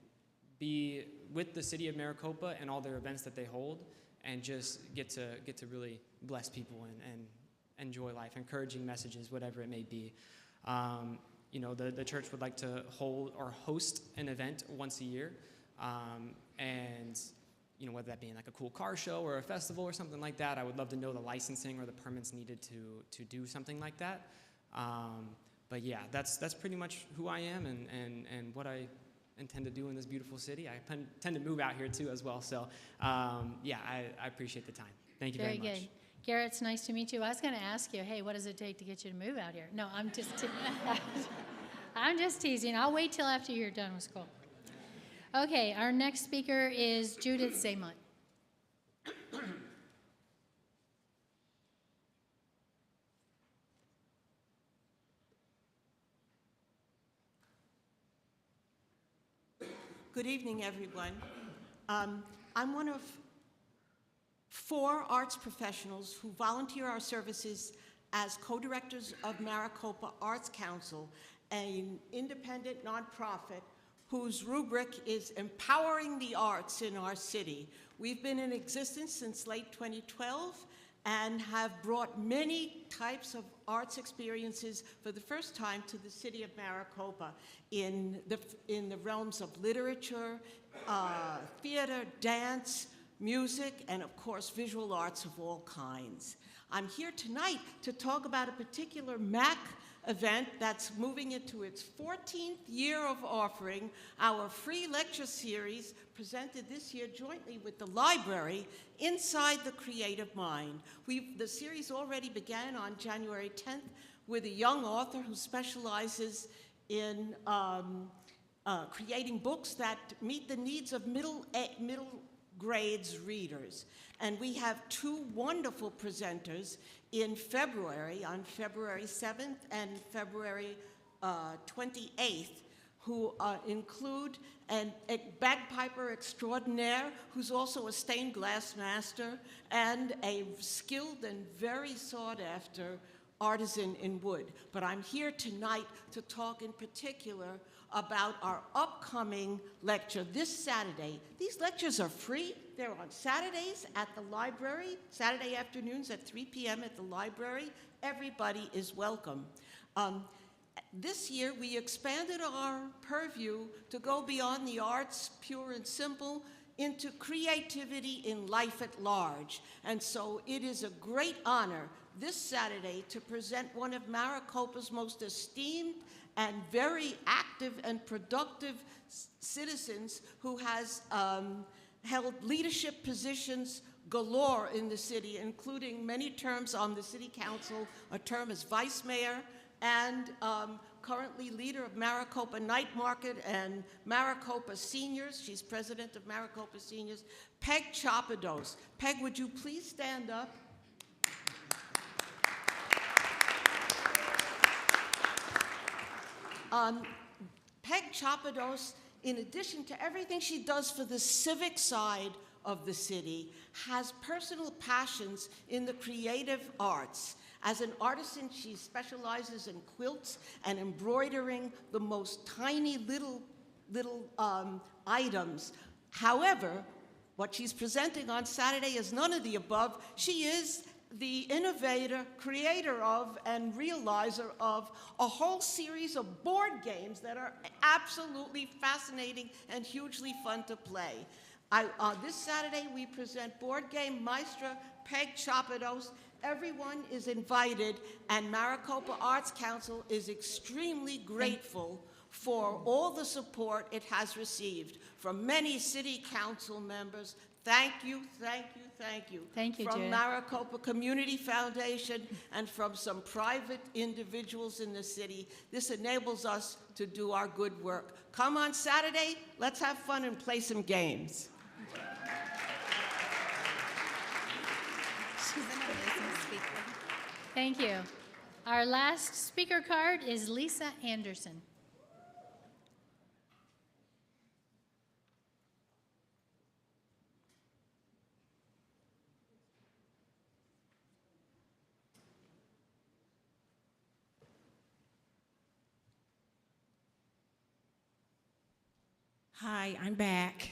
Speaker 14: be with the city of Maricopa and all their events that they hold, and just get to really bless people and enjoy life, encouraging messages, whatever it may be. The church would like to hold or host an event once a year, and whether that being like a cool car show or a festival or something like that, I would love to know the licensing or the permits needed to do something like that. But yeah, that's pretty much who I am and what I intend to do in this beautiful city. I tend to move out here too as well. So yeah, I appreciate the time. Thank you very much. Very good.
Speaker 2: Garrett, it's nice to meet you. I was going to ask you, hey, what does it take to get you to move out here? No, I'm just teasing. I'll wait till after you're done with school. Okay, our next speaker is Judith Zaymont.
Speaker 15: Good evening, everyone. I'm one of 4 arts professionals who volunteer our services as co-directors of Maricopa Arts Council, an independent nonprofit whose rubric is empowering the arts in our city. We've been in existence since late 2012 and have brought many types of arts experiences for the first time to the city of Maricopa in the realms of literature, theater, dance, music, and of course, visual arts of all kinds. I'm here tonight to talk about a particular MAC event that's moving into its 14th year of offering our free lecture series presented this year jointly with the library, Inside the Creative Mind. The series already began on January 10th with a young author who specializes in creating books that meet the needs of middle grades readers. And we have 2 wonderful presenters in February, on February 7th and February 28th, who include a bagpiper extraordinaire who's also a stained glass master and a skilled and very sought after artisan in wood. But I'm here tonight to talk in particular about our upcoming lecture this Saturday. These lectures are free. They're on Saturdays at the library, Saturday afternoons at 3 p.m. at the library. Everybody is welcome. This year, we expanded our purview to go beyond the arts, pure and simple, into creativity in life at large. And so it is a great honor this Saturday to present one of Maricopa's most esteemed and very active and productive citizens who has held leadership positions galore in the city, including many terms on the city council, a term as vice mayor, and currently leader of Maricopa Night Market and Maricopa Seniors. She's president of Maricopa Seniors, Peg Chapados. Peg, would you please stand up? Peg Chapados, in addition to everything she does for the civic side of the city, has personal passions in the creative arts. As an artisan, she specializes in quilts and embroidering the most tiny little items. However, what she's presenting on Saturday is none of the above. She is the innovator, creator of, and realizer of a whole series of board games that are absolutely fascinating and hugely fun to play. This Saturday, we present board game maestra Peg Chapados. Everyone is invited, and Maricopa Arts Council is extremely grateful for all the support it has received from many city council members. Thank you, thank you, thank you.
Speaker 2: Thank you,
Speaker 15: From
Speaker 2: Judith.
Speaker 15: Maricopa Community Foundation and from some private individuals in the city. This enables us to do our good work. Come on Saturday, let's have fun and play some games.
Speaker 10: She's an amazing speaker.
Speaker 2: Thank you. Our last speaker card is Lisa Anderson.
Speaker 16: Hi, I'm back.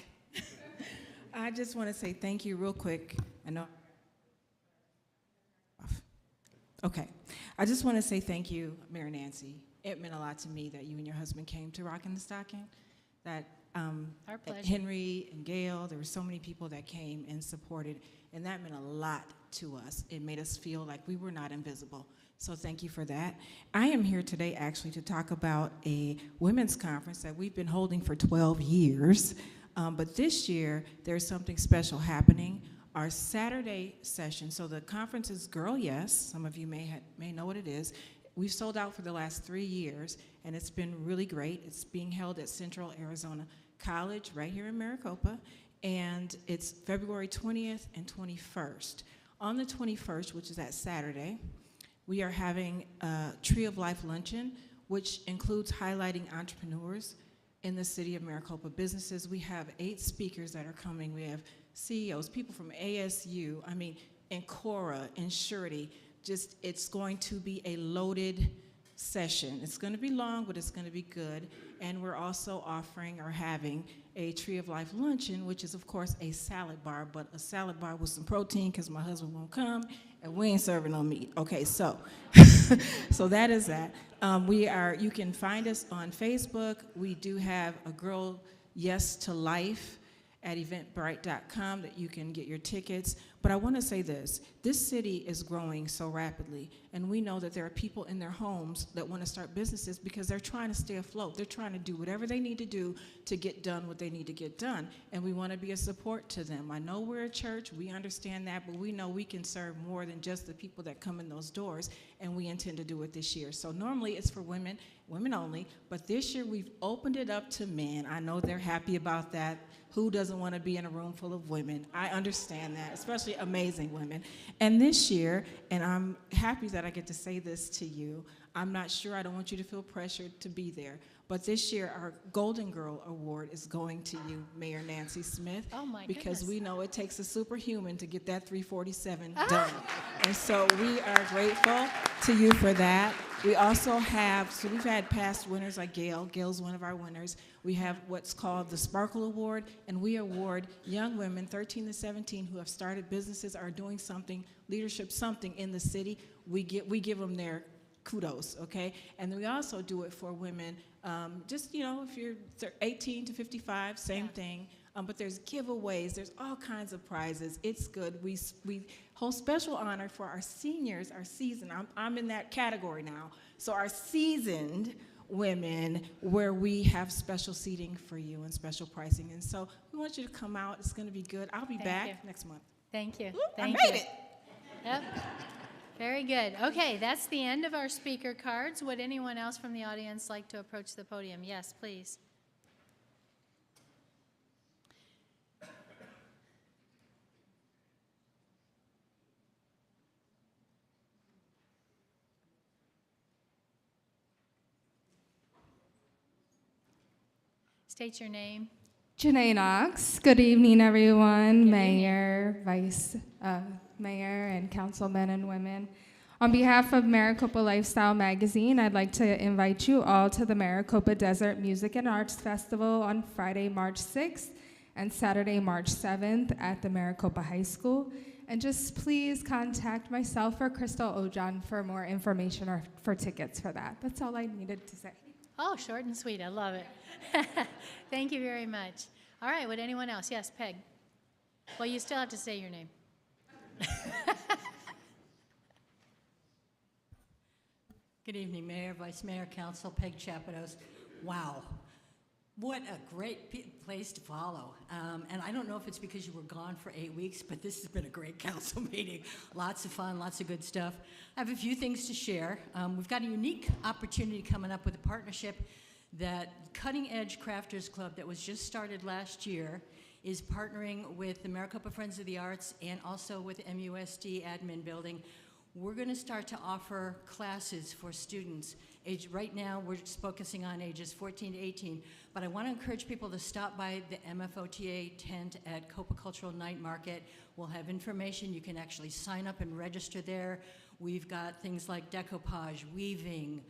Speaker 16: I just want to say thank you real quick. I know. Okay. I just want to say thank you, Mayor Nancy. It meant a lot to me that you and your husband came to Rockin' the Stocking. That
Speaker 2: Our pleasure.
Speaker 16: Henry and Gail, there were so many people that came and supported, and that meant a lot to us. It made us feel like we were not invisible. So thank you for that. I am here today actually to talk about a women's conference that we've been holding for 12 years. But this year, there's something special happening. Our Saturday session, so the conference is Girl Yes. Some of you may know what it is. We've sold out for the last 3 years, and it's been really great. It's being held at Central Arizona College right here in Maricopa, and it's February 20th and 21st. On the 21st, which is that Saturday, we are having a Tree of Life luncheon, which includes highlighting entrepreneurs in the city of Maricopa businesses. We have 8 speakers that are coming. We have CEOs, people from ASU, Encora, and Surety. Just, it's going to be a loaded session. It's going to be long, but it's going to be good. And we're also offering or having a Tree of Life luncheon, which is, of course, a salad bar, but a salad bar with some protein because my husband won't come, and we ain't serving no meat. Okay, so, so that is that. You can find us on Facebook. We do have a Girl Yes to Life at eventbrite.com that you can get your tickets. But I want to say this city is growing so rapidly, and we know that there are people in their homes that want to start businesses because they're trying to stay afloat. They're trying to do whatever they need to do to get done what they need to get done, and we want to be a support to them. I know we're a church, we understand that, but we know we can serve more than just the people that come in those doors, and we intend to do it this year. So normally it's for women only, but this year we've opened it up to men. I know they're happy about that. Who doesn't want to be in a room full of women? I understand that, especially actually amazing women. And this year, and I'm happy that I get to say this to you, I'm not sure, I don't want you to feel pressured to be there, but this year our Golden Girl Award is going to you, Mayor Nancy Smith.
Speaker 2: Oh my
Speaker 16: because
Speaker 2: goodness.
Speaker 16: we know it takes a superhuman to get that 347 done. And so we are grateful to you for that. We also have, so we've had past winners like Gail. Gail's one of our winners. We have what's called the Sparkle Award, and we award young women 13 to 17 who have started businesses, are doing something, leadership something in the city. We give them their kudos, okay? And we also do it for women, just, you know, if you're 18 to 55, same thing. But there's giveaways, there's all kinds of prizes. It's good. We hold special honor for our seniors, our seasoned. I'm in that category now. So our seasoned women, where we have special seating for you and special pricing. And so we want you to come out. It's going to be good. I'll be back next month.
Speaker 2: Thank you.
Speaker 16: Woo,
Speaker 2: Thank
Speaker 16: I made
Speaker 2: you.
Speaker 16: it.
Speaker 2: Yep. Very good. Okay, that's the end of our speaker cards. Would anyone else from the audience like to approach the podium? Yes, please. State your name.
Speaker 17: Janae Knox. Good evening, everyone. Mayor, Vice Mayor, and councilmen and women. On behalf of Maricopa Lifestyle Magazine, I'd like to invite you all to the Maricopa Desert Music and Arts Festival on Friday, March 6th and Saturday, March 7th at the Maricopa High School. And just please contact myself or Crystal Ojan for more information or for tickets for that. That's all I needed to say.
Speaker 2: Oh, short and sweet. I love it. Thank you very much. All right, would anyone else? Yes, Peg. Well, you still have to say your name.
Speaker 18: Good evening, Mayor, Vice Mayor, Council, Peg Chapados. Wow, what a great place to follow. And I don't know if it's because you were gone for 8 weeks, but this has been a great council meeting. Lots of fun, lots of good stuff. I have a few things to share. We've got a unique opportunity coming up with a partnership that Cutting Edge Crafters Club that was just started last year is partnering with the Maricopa Friends of the Arts and also with MUSD Admin Building. We're going to start to offer classes for students. Right now, we're just focusing on ages 14 to 18, but I want to encourage people to stop by the MFOTA tent at Copa Cultural Night Market. We'll have information. You can actually sign up and register there. We've got things like decoupage, weaving,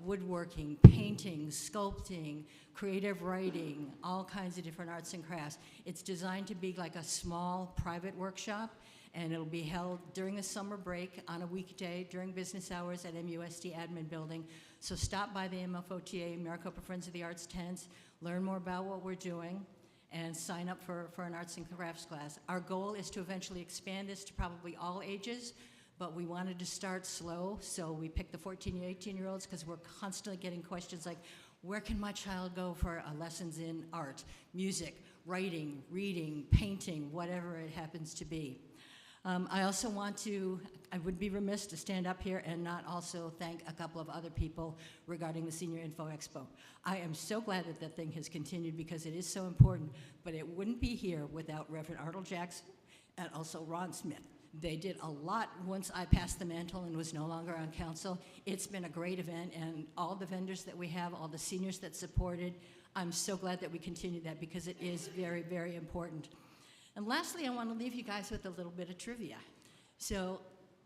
Speaker 18: woodworking, painting, sculpting, creative writing, all kinds of different arts and crafts. It's designed to be like a small private workshop, and it'll be held during the summer break on a weekday during business hours at MUSD Admin Building. So stop by the MFOTA, Maricopa Friends of the Arts tents, learn more about what we're doing, and sign up for an arts and crafts class. Our goal is to eventually expand this to probably all ages, but we wanted to start slow, so we picked the 14 to 18-year-olds because we're constantly getting questions like, where can my child go for lessons in art, music, writing, reading, painting, whatever it happens to be. I also I would be remiss to stand up here and not also thank a couple of other people regarding the Senior Info Expo. I am so glad that that thing has continued because it is so important, but it wouldn't be here without Reverend Arnold Jackson and also Ron Smith. They did a lot once I passed the mantle and was no longer on council. It's been a great event, and all the vendors that we have, all the seniors that supported, I'm so glad that we continue that because it is very, very important. And lastly, I want to leave you guys with a little bit of trivia. So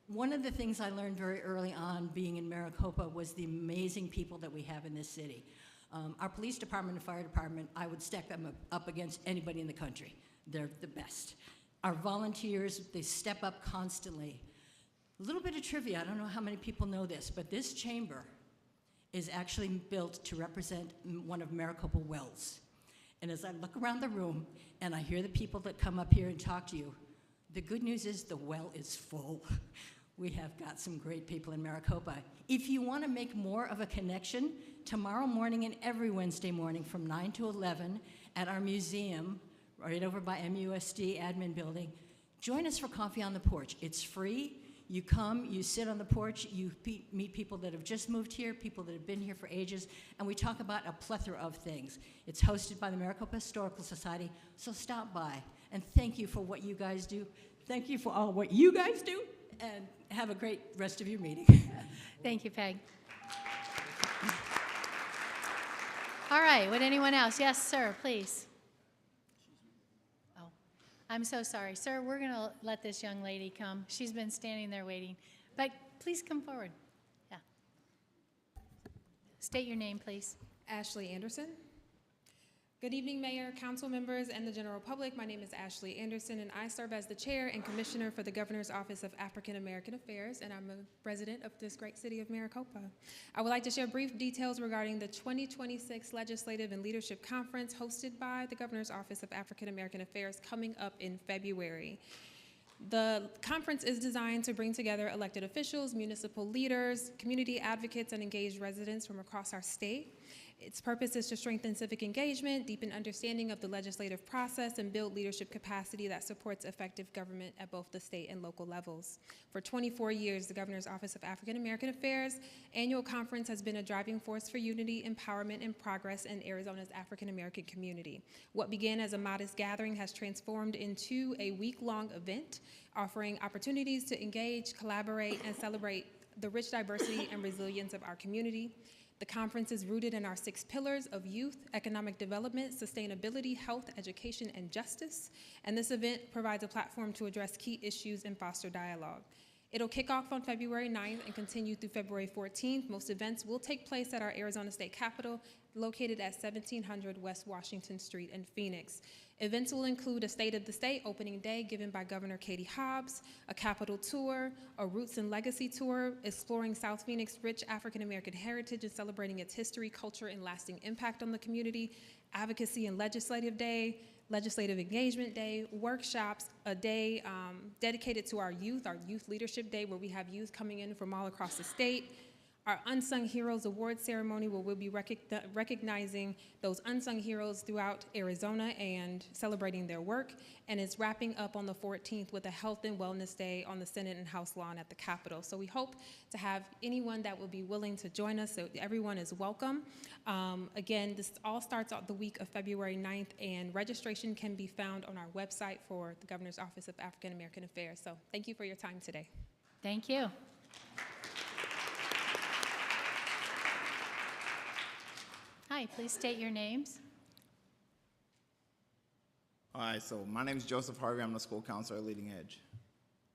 Speaker 18: one of the things I learned very early on being in Maricopa was the amazing people that we have in this city. Our police department and fire department, I would stack them up against anybody in the country. They're the best. Our volunteers, they step up constantly. A little bit of trivia, I don't know how many people know this, but this chamber is actually built to represent one of Maricopa wells. And as I look around the room and I hear the people that come up here and talk to you, the good news is the well is full. We have got some great people in Maricopa. If you want to make more of a connection, tomorrow morning and every Wednesday morning from 9 to 11 at our museum, right over by MUSD Admin Building, join us for coffee on the porch. It's free. You come, you sit on the porch, you meet people that have just moved here, people that have been here for ages, and we talk about a plethora of things. It's hosted by the Maricopa Historical Society, so stop by. And thank you for what you guys do. thank you for all what you guys do, and have a great rest of your meeting.
Speaker 2: Thank you, Peg. All right, would anyone else? Yes, sir, please. Oh, I'm so sorry. Sir, we're going to let this young lady come. She's been standing there waiting. But please come forward. Yeah. State your name, please.
Speaker 19: Ashley Anderson. Good evening, Mayor, council members, and the general public. My name is Ashley Anderson, and I serve as the chair and commissioner for the Governor's Office of African American Affairs, and I'm a resident of this great city of Maricopa. I would like to share brief details regarding the 2026 Legislative and Leadership Conference hosted by the Governor's Office of African American Affairs coming up in February. The conference is designed to bring together elected officials, municipal leaders, community advocates, and engaged residents from across our state. Its purpose is to strengthen civic engagement, deepen understanding of the legislative process, and build leadership capacity that supports effective government at both the state and local levels. For 24 years, the Governor's Office of African American Affairs annual conference has been a driving force for unity, empowerment, and progress in Arizona's African American community. What began as a modest gathering has transformed into a week-long event, offering opportunities to engage, collaborate, and celebrate the rich diversity and resilience of our community. The conference is rooted in our 6 pillars of youth, economic development, sustainability, health, education, and justice. And this event provides a platform to address key issues and foster dialogue. It'll kick off on February 9th and continue through February 14th. Most events will take place at our Arizona State Capitol, located at 1700 West Washington Street in Phoenix. Events will include a State of the State opening day given by Governor Katie Hobbs, a Capitol tour, a Roots and Legacy tour, exploring South Phoenix's rich African American heritage and celebrating its history, culture, and lasting impact on the community, Advocacy and Legislative Day, Legislative Engagement Day, workshops, a day dedicated to our Youth Leadership Day, where we have youth coming in from all across the state, our Unsung Heroes Award Ceremony, where we'll be recognizing those unsung heroes throughout Arizona and celebrating their work. And it's wrapping up on the 14th with a Health and Wellness Day on the Senate and House lawn at the Capitol. So we hope to have anyone that will be willing to join us, so everyone is welcome. Again, this all starts out the week of February 9th, and registration can be found on our website for the Governor's Office of African American Affairs. So thank you for your time today.
Speaker 2: Thank you. Hi, please state your names.
Speaker 20: All right, so my name is Joseph Harvey. I'm the school counselor at Leading Edge.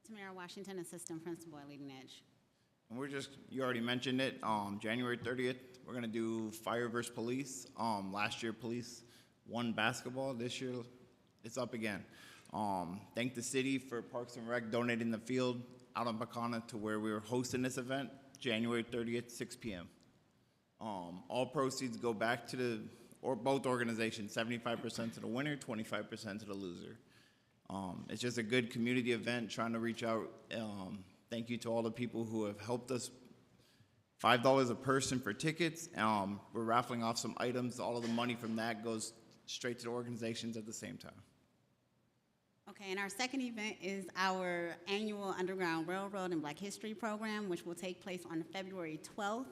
Speaker 21: Tamara Washington, assistant principal at Leading Edge.
Speaker 20: And you already mentioned it, January 30th, we're gonna do fire versus police. Last year, police won basketball. This year, it's up again. Thank the city for Parks and Rec donating the field out in Bacana to where we were hosting this event, January 30th, 6 p.m. All proceeds go back to both organizations, 75% to the winner, 25% to the loser. It's just a good community event, trying to reach out. Thank you to all the people who have helped us. $5 a person for tickets. We're raffling off some items. All of the money from that goes straight to the organizations at the same time.
Speaker 21: Okay, and our second event is our annual Underground Railroad and Black History program, which will take place on February 12th,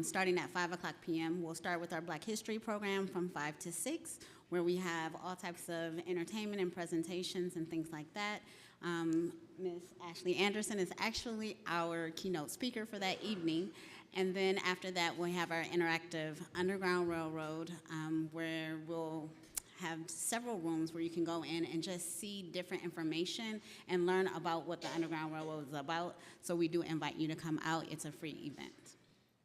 Speaker 21: starting at 5 o'clock p.m. We'll start with our Black History program from 5 to 6, where we have all types of entertainment and presentations and things like that. Ms. Ashley Anderson is actually our keynote speaker for that evening. And then after that, we'll have our interactive Underground Railroad, where we'll have several rooms where you can go in and just see different information and learn about what the Underground Railroad is about. So we do invite you to come out. It's a free event.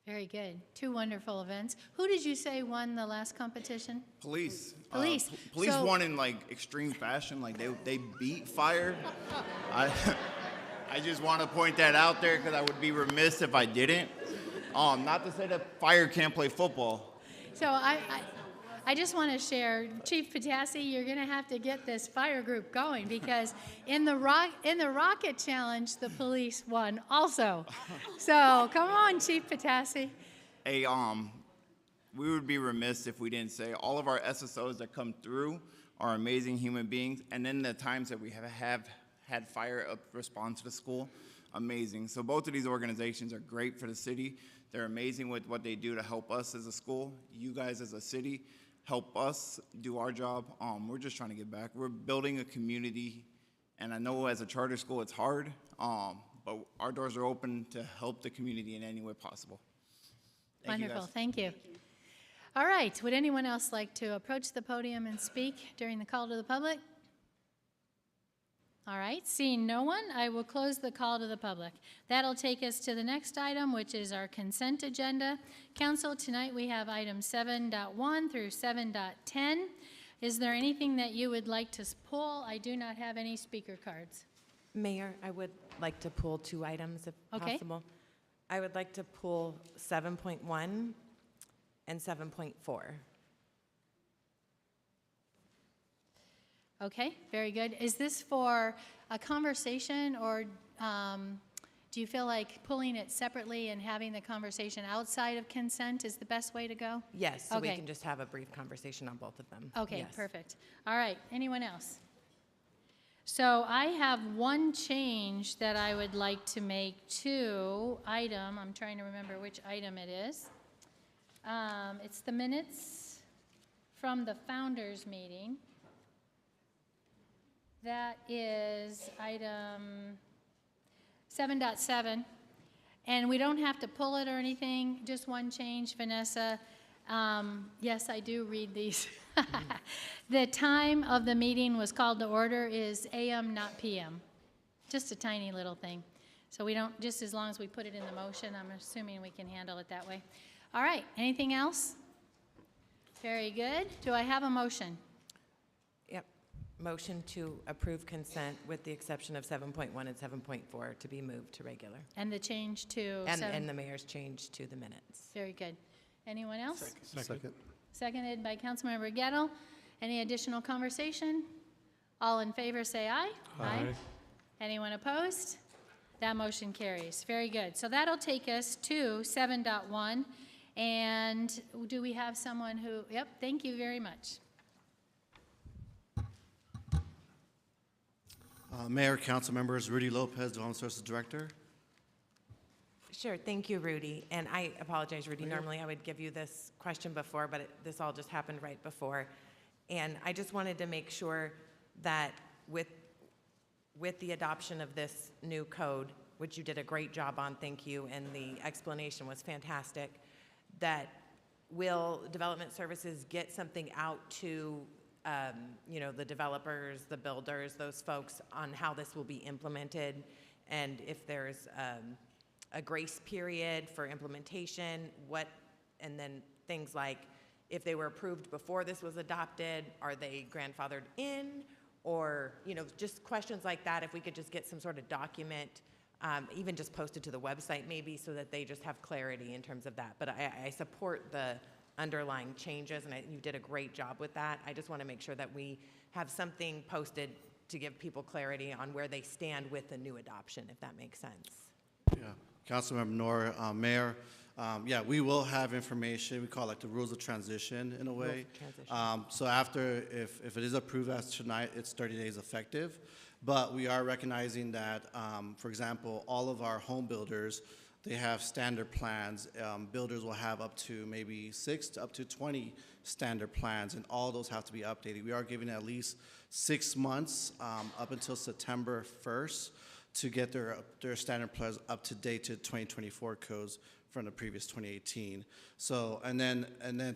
Speaker 2: Very good. 2 wonderful events. Who did you say won the last competition?
Speaker 20: Police.
Speaker 2: Police.
Speaker 20: Police won in like extreme fashion. Like they beat fire. I just want to point that out there because I would be remiss if I didn't. Not to say that fire can't play football.
Speaker 2: So I just want to share, Chief Patassi, you're going to have to get this fire group going, because in the rocket challenge, the police won also. So come on, Chief Patassi.
Speaker 20: Hey, we would be remiss if we didn't say all of our SSOs that come through are amazing human beings, and then the times that we have had fire up respond to the school, amazing. So both of these organizations are great for the city. They're amazing with what they do to help us as a school. You guys as a city help us do our job. We're just trying to get back. We're building a community And I know as a charter school, it's hard, but our doors are open to help the community in any way possible. Thank you,
Speaker 2: Wonderful,
Speaker 20: guys.
Speaker 2: thank you. All right, would anyone else like to approach the podium and speak during the call to the public? All right, seeing no one, I will close the call to the public. That'll take us to the next item, which is our consent agenda. Council, tonight we have items 7.1 through 7.10. Is there anything that you would like to pull? I do not have any speaker cards.
Speaker 9: Mayor, I would like to pull 2 items if
Speaker 2: Okay.
Speaker 9: possible. I would like to pull 7.1 and 7.4.
Speaker 2: Okay, very good. Is this for a conversation, or do you feel like pulling it separately and having the conversation outside of consent is the best way to go?
Speaker 9: Yes, so we
Speaker 2: Okay.
Speaker 9: can just have a brief conversation on both of them.
Speaker 2: Okay,
Speaker 9: Yes.
Speaker 2: perfect. All right, anyone else? So I have one change that I would like to make to item, I'm trying to remember which item it is. It's the minutes from the founders meeting. That is item 7.7. And we don't have to pull it or anything, just one change, Vanessa. Yes, I do read these. The time of the meeting was called to order is AM, not PM. Just a tiny little thing. So we don't, just as long as we put it in the motion, I'm assuming we can handle it that way. All right, anything else? Very good. Do I have a motion?
Speaker 9: Yep. Motion to approve consent with the exception of 7.1 and 7.4 to be moved to regular.
Speaker 2: And the change to
Speaker 9: And the mayor's change to the minutes.
Speaker 2: Very good. Anyone else?
Speaker 8: Second.
Speaker 2: Seconded by Councilmember Gettle. Any additional conversation? All in favor say aye.
Speaker 7: Aye.
Speaker 2: Anyone opposed? That motion carries. Very good. So that'll take us to 7.1. And do we have someone who, yep, thank you very much.
Speaker 1: Mayor, council members, Rudy Lopez, Development Services Director.
Speaker 9: Sure, thank you, Rudy. And I apologize, Rudy. Normally I would give you this question before, but this all just happened right before. And I just wanted to make sure that with the adoption of this new code, which you did a great job on, thank you, and the explanation was fantastic, that will Development Services get something out to the developers, the builders, those folks on how this will be implemented, and if there's a grace period for implementation, and then things like if they were approved before this was adopted, are they grandfathered in? Or, just questions like that, if we could just get some sort of document, even just posted to the website maybe, so that they just have clarity in terms of that. But I support the underlying changes, and you did a great job with that. I just want to make sure that we have something posted to give people clarity on where they stand with the new adoption, if that makes sense.
Speaker 1: Yeah, Councilmember Nora, Mayor. Yeah, we will have information. We call it like the rules of transition in a way. So after, if it is approved as tonight, it's 30 days effective. But we are recognizing that, for example, all of our home builders, they have standard plans. Builders will have up to maybe 6 to up to 20 standard plans, and all those have to be updated. We are giving at least 6 months up until September 1st to get their standard plans up to date to 2024 codes from the previous 2018. So, and then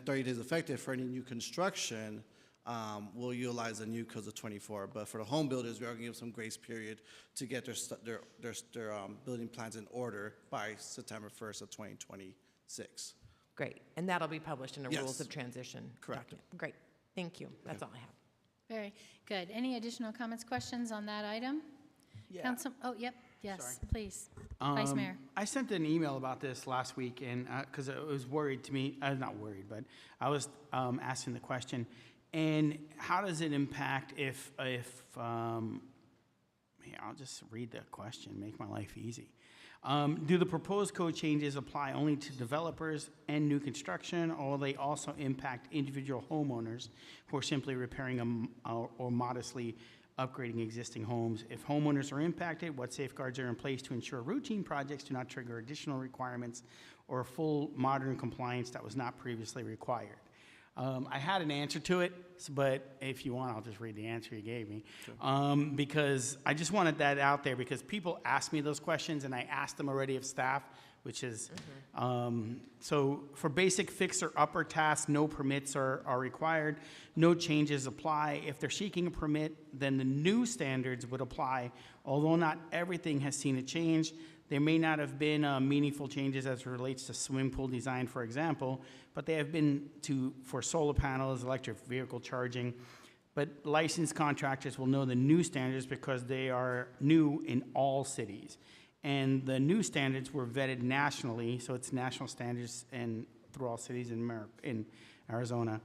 Speaker 1: 30 days effective for any new construction, we'll utilize the new codes of 24. But for the home builders, we are gonna give some grace period to get their building plans in order by September 1st of 2026.
Speaker 9: Great, and that'll be published in a
Speaker 1: Yes.
Speaker 9: rules of transition
Speaker 1: Correct.
Speaker 9: document. Great, thank you, that's all I have.
Speaker 2: Very good. Any additional comments, questions on that item?
Speaker 11: Yeah.
Speaker 2: Oh, yep, yes,
Speaker 11: Sorry.
Speaker 2: please. Vice Mayor.
Speaker 11: I sent an email about this last week, and because I was worried to me, I was not worried, but I was asking the question, and how does it impact if I'll just read the question, make my life easy. Do the proposed code changes apply only to developers and new construction, or will they also impact individual homeowners who are simply repairing or modestly upgrading existing homes? If homeowners are impacted, what safeguards are in place to ensure routine projects do not trigger additional requirements or full modern compliance that was not previously required? I had an answer to it, but if you want, I'll just read the answer you gave me. Because I just wanted that out there because people ask me those questions, and I asked them already of staff, which is, so for basic fixer upper tasks, no permits are required. No changes apply. If they're seeking a permit, then the new standards would apply. Although not everything has seen a change, there may not have been meaningful changes as it relates to swimming pool design, for example, but they have been for solar panels, electric vehicle charging. But licensed contractors will know the new standards because they are new in all cities. And the new standards were vetted nationally, so it's national standards and through all cities in Arizona.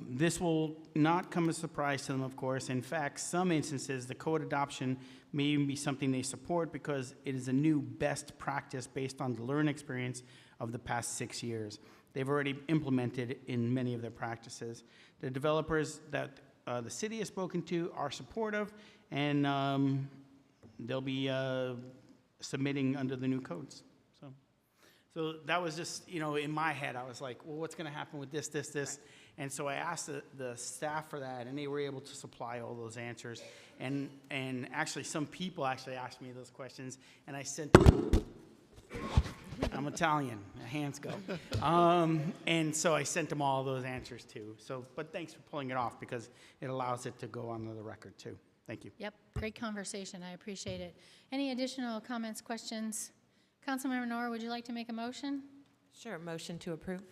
Speaker 11: This will not come as a surprise to them, of course. In fact, some instances, the code adoption may even be something they support because it is a new best practice based on the learned experience of the past 6 years. They've already implemented in many of their practices. The developers that the city has spoken to are supportive, and they'll be submitting under the new codes. So that was just, in my head, I was like, well, what's going to happen with this? And so I asked the staff for that, and they were able to supply all those answers. And actually, some people actually asked me those questions, and I sent them. I'm Italian, hands go. And so I sent them all those answers too. But thanks for pulling it off because it allows it to go on the record too. Thank you.
Speaker 2: Yep, great conversation. I appreciate it. Any additional comments, questions? Councilmember Nora, would you like to make a motion?
Speaker 9: Sure, motion to approve.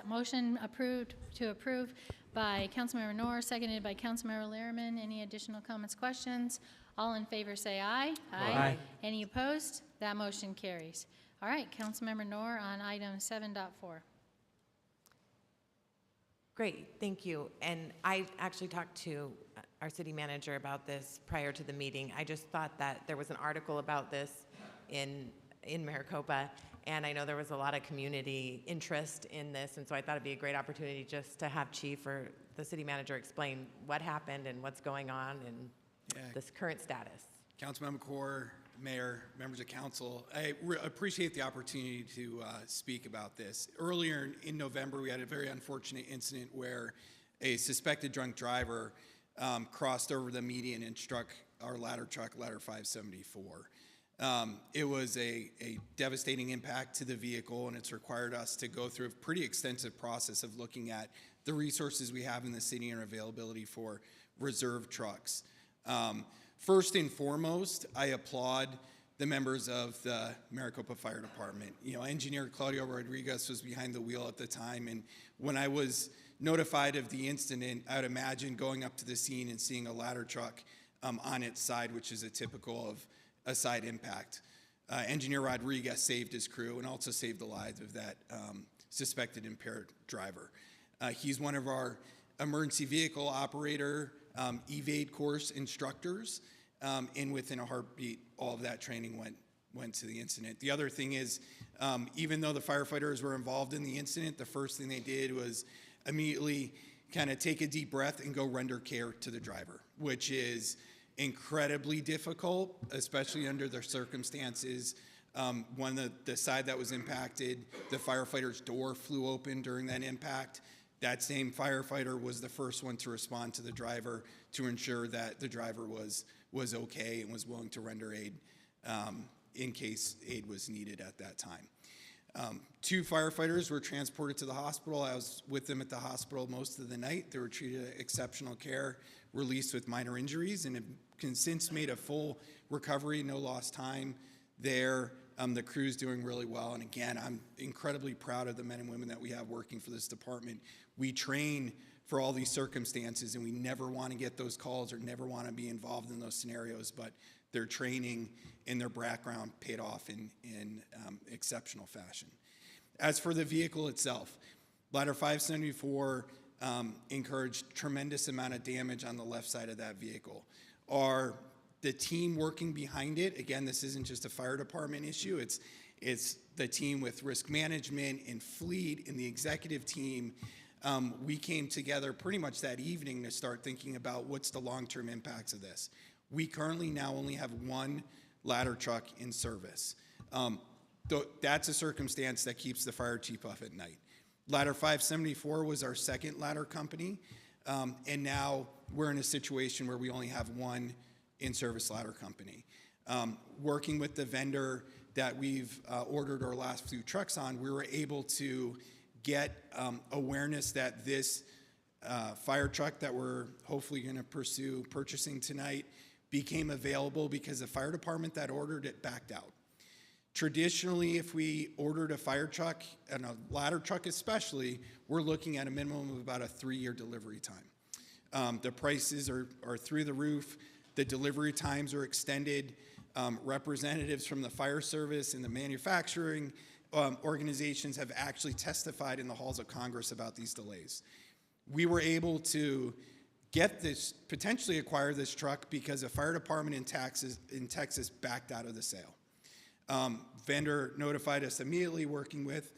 Speaker 2: Motion approved to approve by Councilmember Nora, seconded by Councilmember Lehrman. Any additional comments, questions? All in favor say aye.
Speaker 9: Aye.
Speaker 2: Any opposed? That motion carries. All right, Councilmember Nora on item 7.4.
Speaker 9: Great, thank you. And I actually talked to our city manager about this prior to the meeting. I just thought that there was an article about this in Maricopa, and I know there was a lot of community interest in this, and so I thought it'd be a great opportunity just to have Chief or the city manager explain what happened and what's going on and this current status.
Speaker 3: Councilmember Core, Mayor, members of council, I appreciate the opportunity to speak about this. Earlier in November, we had a very unfortunate incident where a suspected drunk driver crossed over the median and struck our ladder truck, Ladder 574. It was a devastating impact to the vehicle, and it's required us to go through a pretty extensive process of looking at the resources we have in the city and availability for reserve trucks. First and foremost, I applaud the members of the Maricopa Fire Department. Engineer Claudio Rodriguez was behind the wheel at the time, and when I was notified of the incident, I would imagine going up to the scene and seeing a ladder truck on its side, which is a typical of a side impact. Engineer Rodriguez saved his crew and also saved the lives of that suspected impaired driver. He's one of our emergency vehicle operator evade course instructors, and within a heartbeat, all of that training went to the incident. The other thing is, even though the firefighters were involved in the incident, the first thing they did was immediately kind of take a deep breath and go render care to the driver, which is incredibly difficult, especially under the circumstances. When the side that was impacted, the firefighter's door flew open during that impact. That same firefighter was the first one to respond to the driver to ensure that the driver was okay and was willing to render aid in case aid was needed at that time. 2 firefighters were transported to the hospital. I was with them at the hospital most of the night. They were treated at exceptional care, released with minor injuries, and have since made a full recovery, no lost time there. The crew's doing really well, and again, I'm incredibly proud of the men and women that we have working for this department. We train for all these circumstances, and we never want to get those calls or never want to be involved in those scenarios, but their training and their background paid off in exceptional fashion. As for the vehicle itself, Ladder 574 encouraged tremendous amount of damage on the left side of that vehicle. The team working behind it, again, this isn't just a fire department issue, it's the team with risk management and fleet and the executive team. We came together pretty much that evening to start thinking about what's the long-term impacts of this. We currently now only have 1 ladder truck in service. That's a circumstance that keeps the fire chief up at night. Ladder 574 was our second ladder company, and now we're in a situation where we only have one in-service ladder company. Working with the vendor that we've ordered our last few trucks on, we were able to get awareness that this fire truck that we're hopefully going to pursue purchasing tonight became available because the fire department that ordered it backed out. Traditionally, if we ordered a fire truck, and a ladder truck especially, we're looking at a minimum of about a 3-year delivery time. The prices are through the roof. The delivery times are extended. Representatives from the fire service and the manufacturing organizations have actually testified in the halls of Congress about these delays. We were able to potentially acquire this truck because the fire department in Texas backed out of the sale. Vendor notified us immediately, working with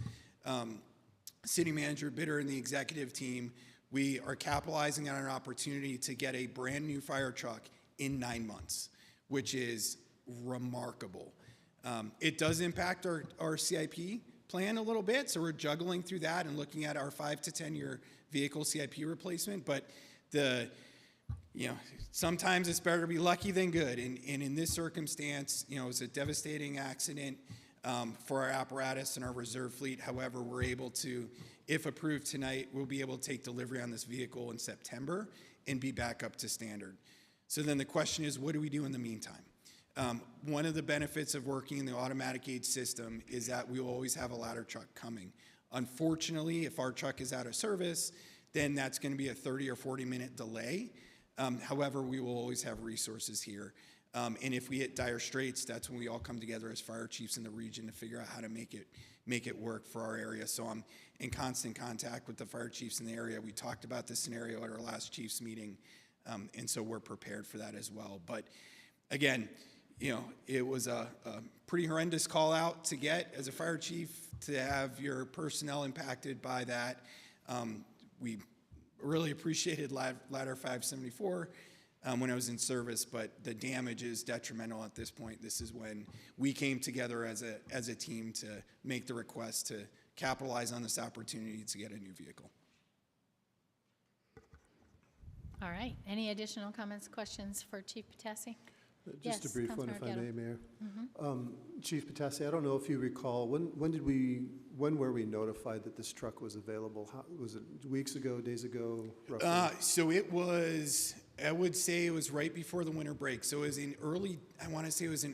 Speaker 3: city manager, bidder, and the executive team. We are capitalizing on an opportunity to get a brand new fire truck in 9 months, which is remarkable. It does impact our CIP plan a little bit, so we're juggling through that and looking at our 5 to 10 year vehicle CIP replacement, but sometimes it's better to be lucky than good. And in this circumstance, it was a devastating accident for our apparatus and our reserve fleet. However, we're able to, if approved tonight, we'll be able to take delivery on this vehicle in September and be back up to standard. So then the question is, what do we do in the meantime? One of the benefits of working in the automatic gauge system is that we will always have a ladder truck coming. Unfortunately, if our truck is out of service, then that's going to be a 30 or 40-minute delay. However, we will always have resources here. And if we hit dire straits, that's when we all come together as fire chiefs in the region to figure out how to make it work for our area. So I'm in constant contact with the fire chiefs in the area. We talked about this scenario at our last chiefs meeting, and so we're prepared for that as well. But again, it was a pretty horrendous call out to get as a fire chief, to have your personnel impacted by that. We really appreciated Ladder 574 when I was in service, but the damage is detrimental at this point. This is when we came together as a team to make the request to capitalize on this opportunity to get a new vehicle.
Speaker 2: All right. Any additional comments, questions for Chief Patassi?
Speaker 8: Just a brief one, if I may, Mayor.
Speaker 2: Mm-hmm.
Speaker 8: Chief Patassi, I don't know if you recall, when were we notified that this truck was available? Was it weeks ago, days ago, roughly?
Speaker 3: So it was, I would say it was right before the winter break. So it was in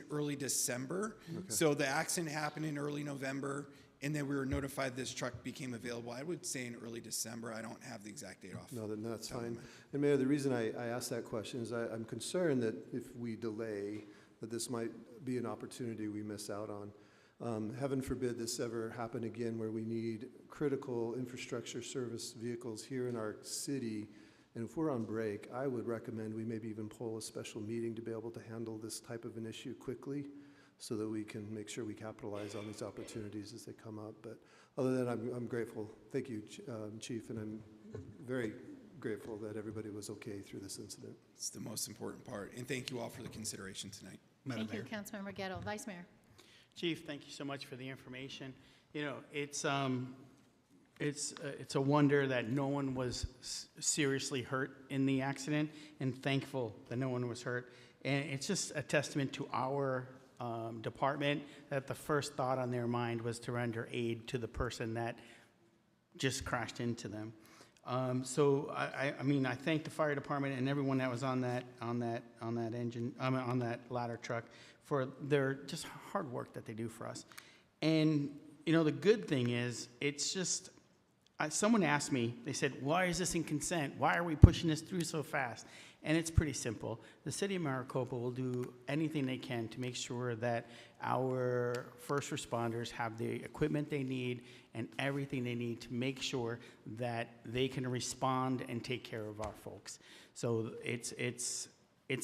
Speaker 3: early December.
Speaker 8: Okay.
Speaker 3: So the accident happened in early November, and then we were notified this truck became available. I would say in early December. I don't have the exact date off.
Speaker 8: No, then that's fine. And Mayor, the reason I asked that question is I'm concerned that if we delay, that this might be an opportunity we miss out on. Heaven forbid this ever happen again, where we need critical infrastructure service vehicles here in our city. And if we're on break, I would recommend we maybe even pull a special meeting to be able to handle this type of an issue quickly, so that we can make sure we capitalize on these opportunities as they come up. But other than that, I'm grateful. Thank you, Chief, and I'm very grateful that everybody was okay through this incident.
Speaker 3: It's the most important part. And thank you all for the consideration tonight.
Speaker 2: Thank you, Councilmember Gettle. Vice Mayor.
Speaker 11: Chief, thank you so much for the information. It's a wonder that no one was seriously hurt in the accident, and thankful that no one was hurt. And it's just a testament to our department that the first thought on their mind was to render aid to the person that just crashed into them. So I thank the fire department and everyone that was on that ladder truck for their just hard work that they do for us. And the good thing is, it's just, someone asked me, they said, why is this in consent? Why are we pushing this through so fast? And it's pretty simple. The city of Maricopa will do anything they can to make sure that our first responders have the equipment they need and everything they need to make sure that they can respond and take care of our folks. So it's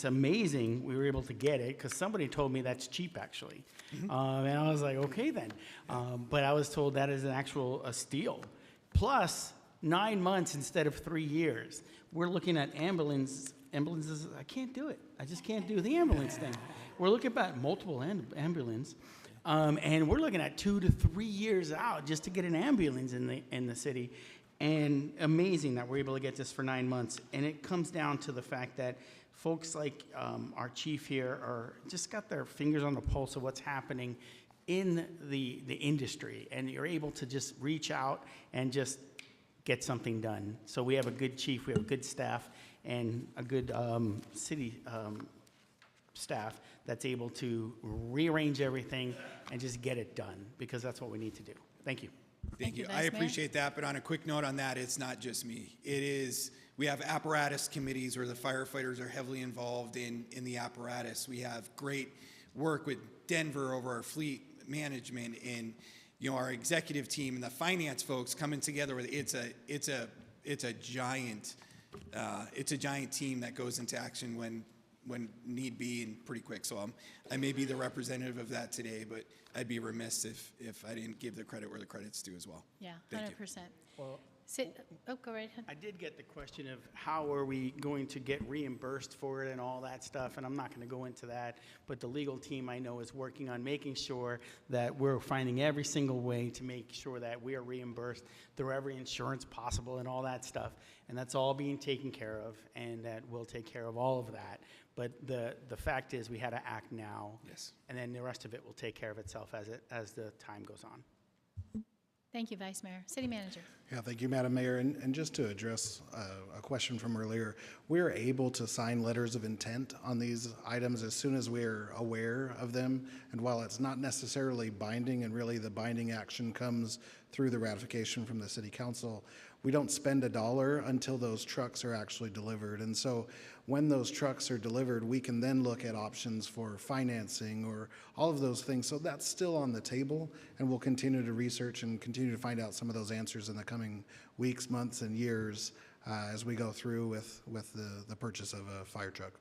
Speaker 11: amazing we were able to get it, because somebody told me that's cheap, actually. Mm-hmm. And I was like, okay then. But I was told that is a steal. Plus, 9 months instead of 3 years. We're looking at ambulances. I can't do it. I just can't do the ambulance thing. We're looking at multiple ambulance. And we're looking at 2 to 3 years out just to get an ambulance in the city. And amazing that we're able to get this for 9 months. And it comes down to the fact that folks like our chief here are just got their fingers on the pulse of what's happening in the industry. And you're able to just reach out and just get something done. So we have a good chief, we have good staff, and a good city staff that's able to rearrange everything and just get it done, because that's what we need to do. Thank you.
Speaker 3: Thank you.
Speaker 2: Vice
Speaker 3: I
Speaker 2: Mayor.
Speaker 3: appreciate that, but on a quick note on that, it's not just me. It is, we have apparatus committees where the firefighters are heavily involved in the apparatus. We have great work with Denver over our fleet management, and our executive team and the finance folks coming together. It's a giant team that goes into action when need be, and pretty quick. So I may be the representative of that today, but I'd be remiss if I didn't give the credit where the credit's due as well.
Speaker 2: Yeah,
Speaker 3: Thank you.
Speaker 2: 100%.
Speaker 11: Well,
Speaker 2: Go right ahead.
Speaker 11: I did get the question of how are we going to get reimbursed for it and all that stuff, and I'm not going to go into that, but the legal team I know is working on making sure that we're finding every single way to make sure that we are reimbursed through every insurance possible and all that stuff, and that's all being taken care of, and that we'll take care of all of that. But the fact is we had to act now,
Speaker 3: Yes.
Speaker 11: and then the rest of it will take care of itself as the time goes on.
Speaker 2: Thank you, Vice Mayor. City Manager.
Speaker 12: Yeah, thank you, Madam Mayor. And just to address a question from earlier, we're able to sign letters of intent on these items as soon as we're aware of them. And while it's not necessarily binding, and really the binding action comes through the ratification from the City Council, we don't spend a dollar until those trucks are actually delivered. And so when those trucks are delivered, we can then look at options for financing or all of those things. So that's still on the table, and we'll continue to research and continue to find out some of those answers in the coming weeks, months, and years as we go through with the purchase of a fire truck.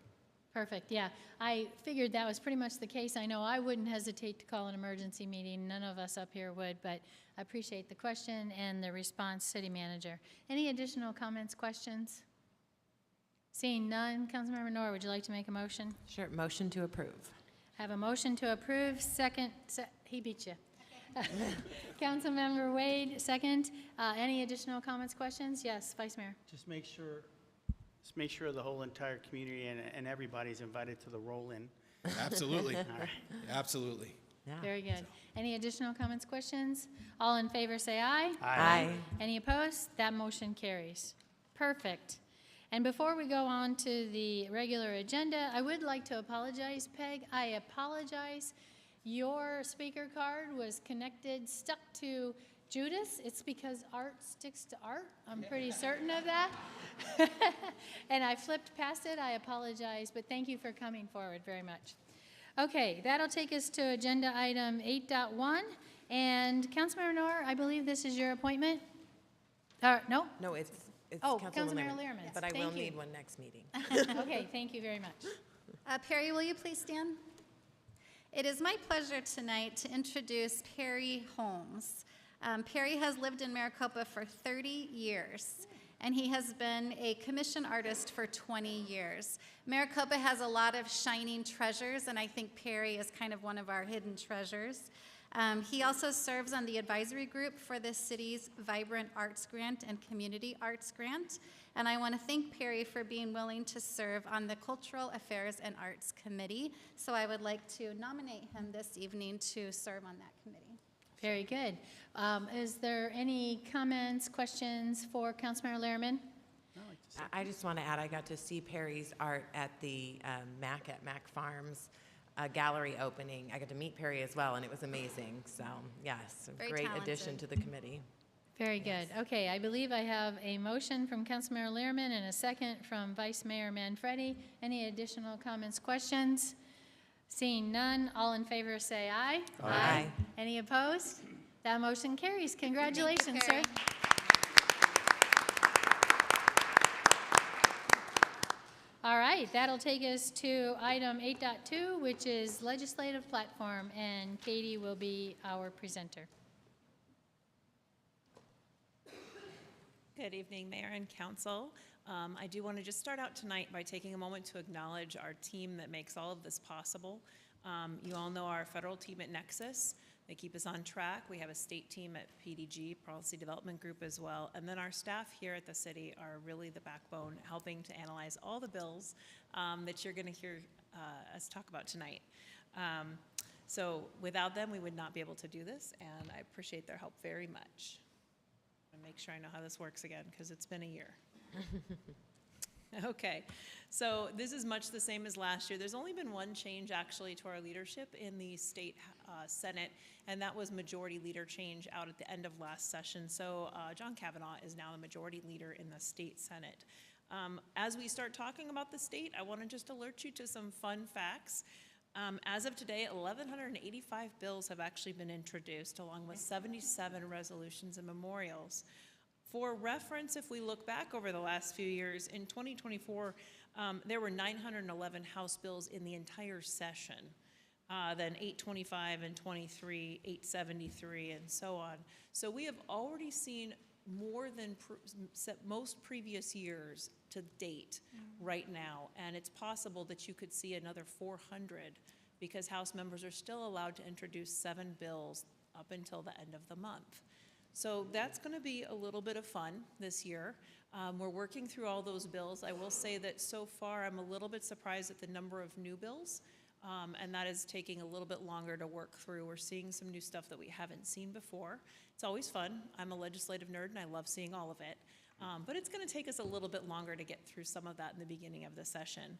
Speaker 2: Perfect, yeah. I figured that was pretty much the case. I know I wouldn't hesitate to call an emergency meeting. None of us up here would, but I appreciate the question and the response, City Manager. Any additional comments, questions? Seeing none, Councilmember Noor, would you like to make a motion?
Speaker 9: Sure, motion to approve.
Speaker 2: Have a motion to approve, second, he beat you. Councilmember Wade, second. Any additional comments, questions? Yes, Vice Mayor.
Speaker 11: Just make sure the whole entire community and everybody's invited to the roll-in.
Speaker 3: Absolutely.
Speaker 11: All right.
Speaker 3: Absolutely.
Speaker 9: Yeah.
Speaker 2: Very good. Any additional comments, questions? All in favor say aye.
Speaker 9: Aye.
Speaker 2: Any opposed? That motion carries. Perfect. And before we go on to the regular agenda, I would like to apologize, Peg. I apologize. Your speaker card was stuck to Judas. It's because art sticks to art. I'm pretty certain of that. And I flipped past it. I apologize, but thank you for coming forward very much. Okay, that'll take us to agenda item 8.1. And Councilmember Noor, I believe this is your appointment? No?
Speaker 9: No, it's
Speaker 2: Councilmember
Speaker 9: Lehrman,
Speaker 2: Lehrman.
Speaker 9: but I
Speaker 2: Thank
Speaker 9: will
Speaker 2: you.
Speaker 9: need one next meeting.
Speaker 2: Okay, thank you very much.
Speaker 10: Perry, will you please stand? It is my pleasure tonight to introduce Perry Holmes. Perry has lived in Maricopa for 30 years, and he has been a commission artist for 20 years. Maricopa has a lot of shining treasures, and I think Perry is kind of one of our hidden treasures. He also serves on the advisory group for the city's Vibrant Arts Grant and Community Arts Grant. And I want to thank Perry for being willing to serve on the Cultural Affairs and Arts Committee. So I would like to nominate him this evening to serve on that committee.
Speaker 2: Very good. Is there any comments, questions for Councilmember Lehrman?
Speaker 9: I just want to add, I got to see Perry's art at the Mac at Mac Farms gallery opening. I got to meet Perry as well, and it was amazing. So, yes, a
Speaker 10: Very
Speaker 9: great
Speaker 10: talented.
Speaker 9: addition to the committee.
Speaker 2: Very good. Okay, I believe I have a motion from Councilmember Lehrman and a second from Vice Mayor Manfredi. Any additional comments, questions? Seeing none, all in favor say aye.
Speaker 9: Aye.
Speaker 2: Any opposed? That motion carries. Congratulations, sir.
Speaker 10: Perry.
Speaker 2: All right, that'll take us to item 8.2, which is legislative platform, and Katie will be our presenter.
Speaker 4: Good evening, Mayor and Council. I do want to just start out tonight by taking a moment to acknowledge our team that makes all of this possible. You all know our federal team at Nexus. They keep us on track. We have a state team at PDG, Policy Development Group, as well. And then our staff here at the city are really the backbone, helping to analyze all the bills that you're going to hear us talk about tonight. So without them, we would not be able to do this, and I appreciate their help very much. I'm gonna make sure I know how this works again, because it's been a year. Okay, so this is much the same as last year. There's only been one change actually to our leadership in the state Senate, and that was majority leader change out at the end of last session. So John Kavanaugh is now the majority leader in the state Senate. As we start talking about the state, I want to just alert you to some fun facts. As of today, 1,185 bills have actually been introduced, along with 77 resolutions and memorials. For reference, if we look back over the last few years, in 2024, there were 911 House bills in the entire session, then 825 and 23, 873, and so on. So we have already seen more than most previous years to date right now, and it's possible that you could see another 400 because House members are still allowed to introduce 7 bills up until the end of the month. So that's going to be a little bit of fun this year. We're working through all those bills. I will say that so far I'm a little bit surprised at the number of new bills, and that is taking a little bit longer to work through. We're seeing some new stuff that we haven't seen before. It's always fun. I'm a legislative nerd and I love seeing all of it. But it's going to take us a little bit longer to get through some of that in the beginning of the session.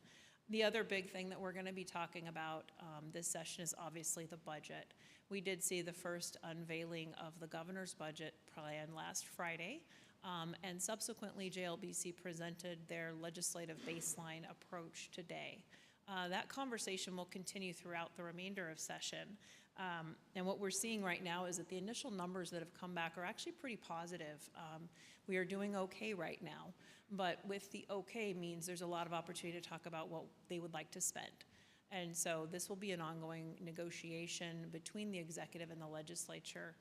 Speaker 4: The other big thing that we're going to be talking about this session is obviously the budget. We did see the first unveiling of the governor's budget plan last Friday, and subsequently JLBC presented their legislative baseline approach today. That conversation will continue throughout the remainder of session. And what we're seeing right now is that the initial numbers that have come back are actually pretty positive. We are doing okay right now, but with the okay means there's a lot of opportunity to talk about what they would like to spend. And so this will be an ongoing negotiation between the executive and the legislature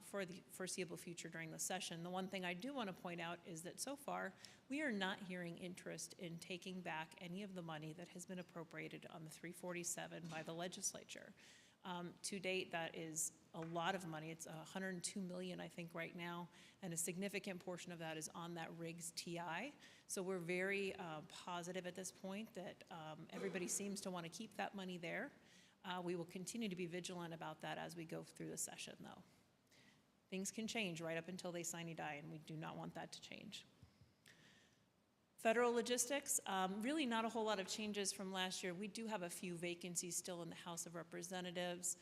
Speaker 4: for the foreseeable future during the session. The one thing I do want to point out is that so far, we are not hearing interest in taking back any of the money that has been appropriated on the 347 by the legislature. To date, that is a lot of money. It's $102 million, I think, right now, and a significant portion of that is on that RIGS TI. So we're very positive at this point that everybody seems to want to keep that money there. We will continue to be vigilant about that as we go through the session, though. Things can change right up until they sine die, and we do not want that to change. Federal logistics, really not a whole lot of changes from last year. We do have a few vacancies still in the House of Representatives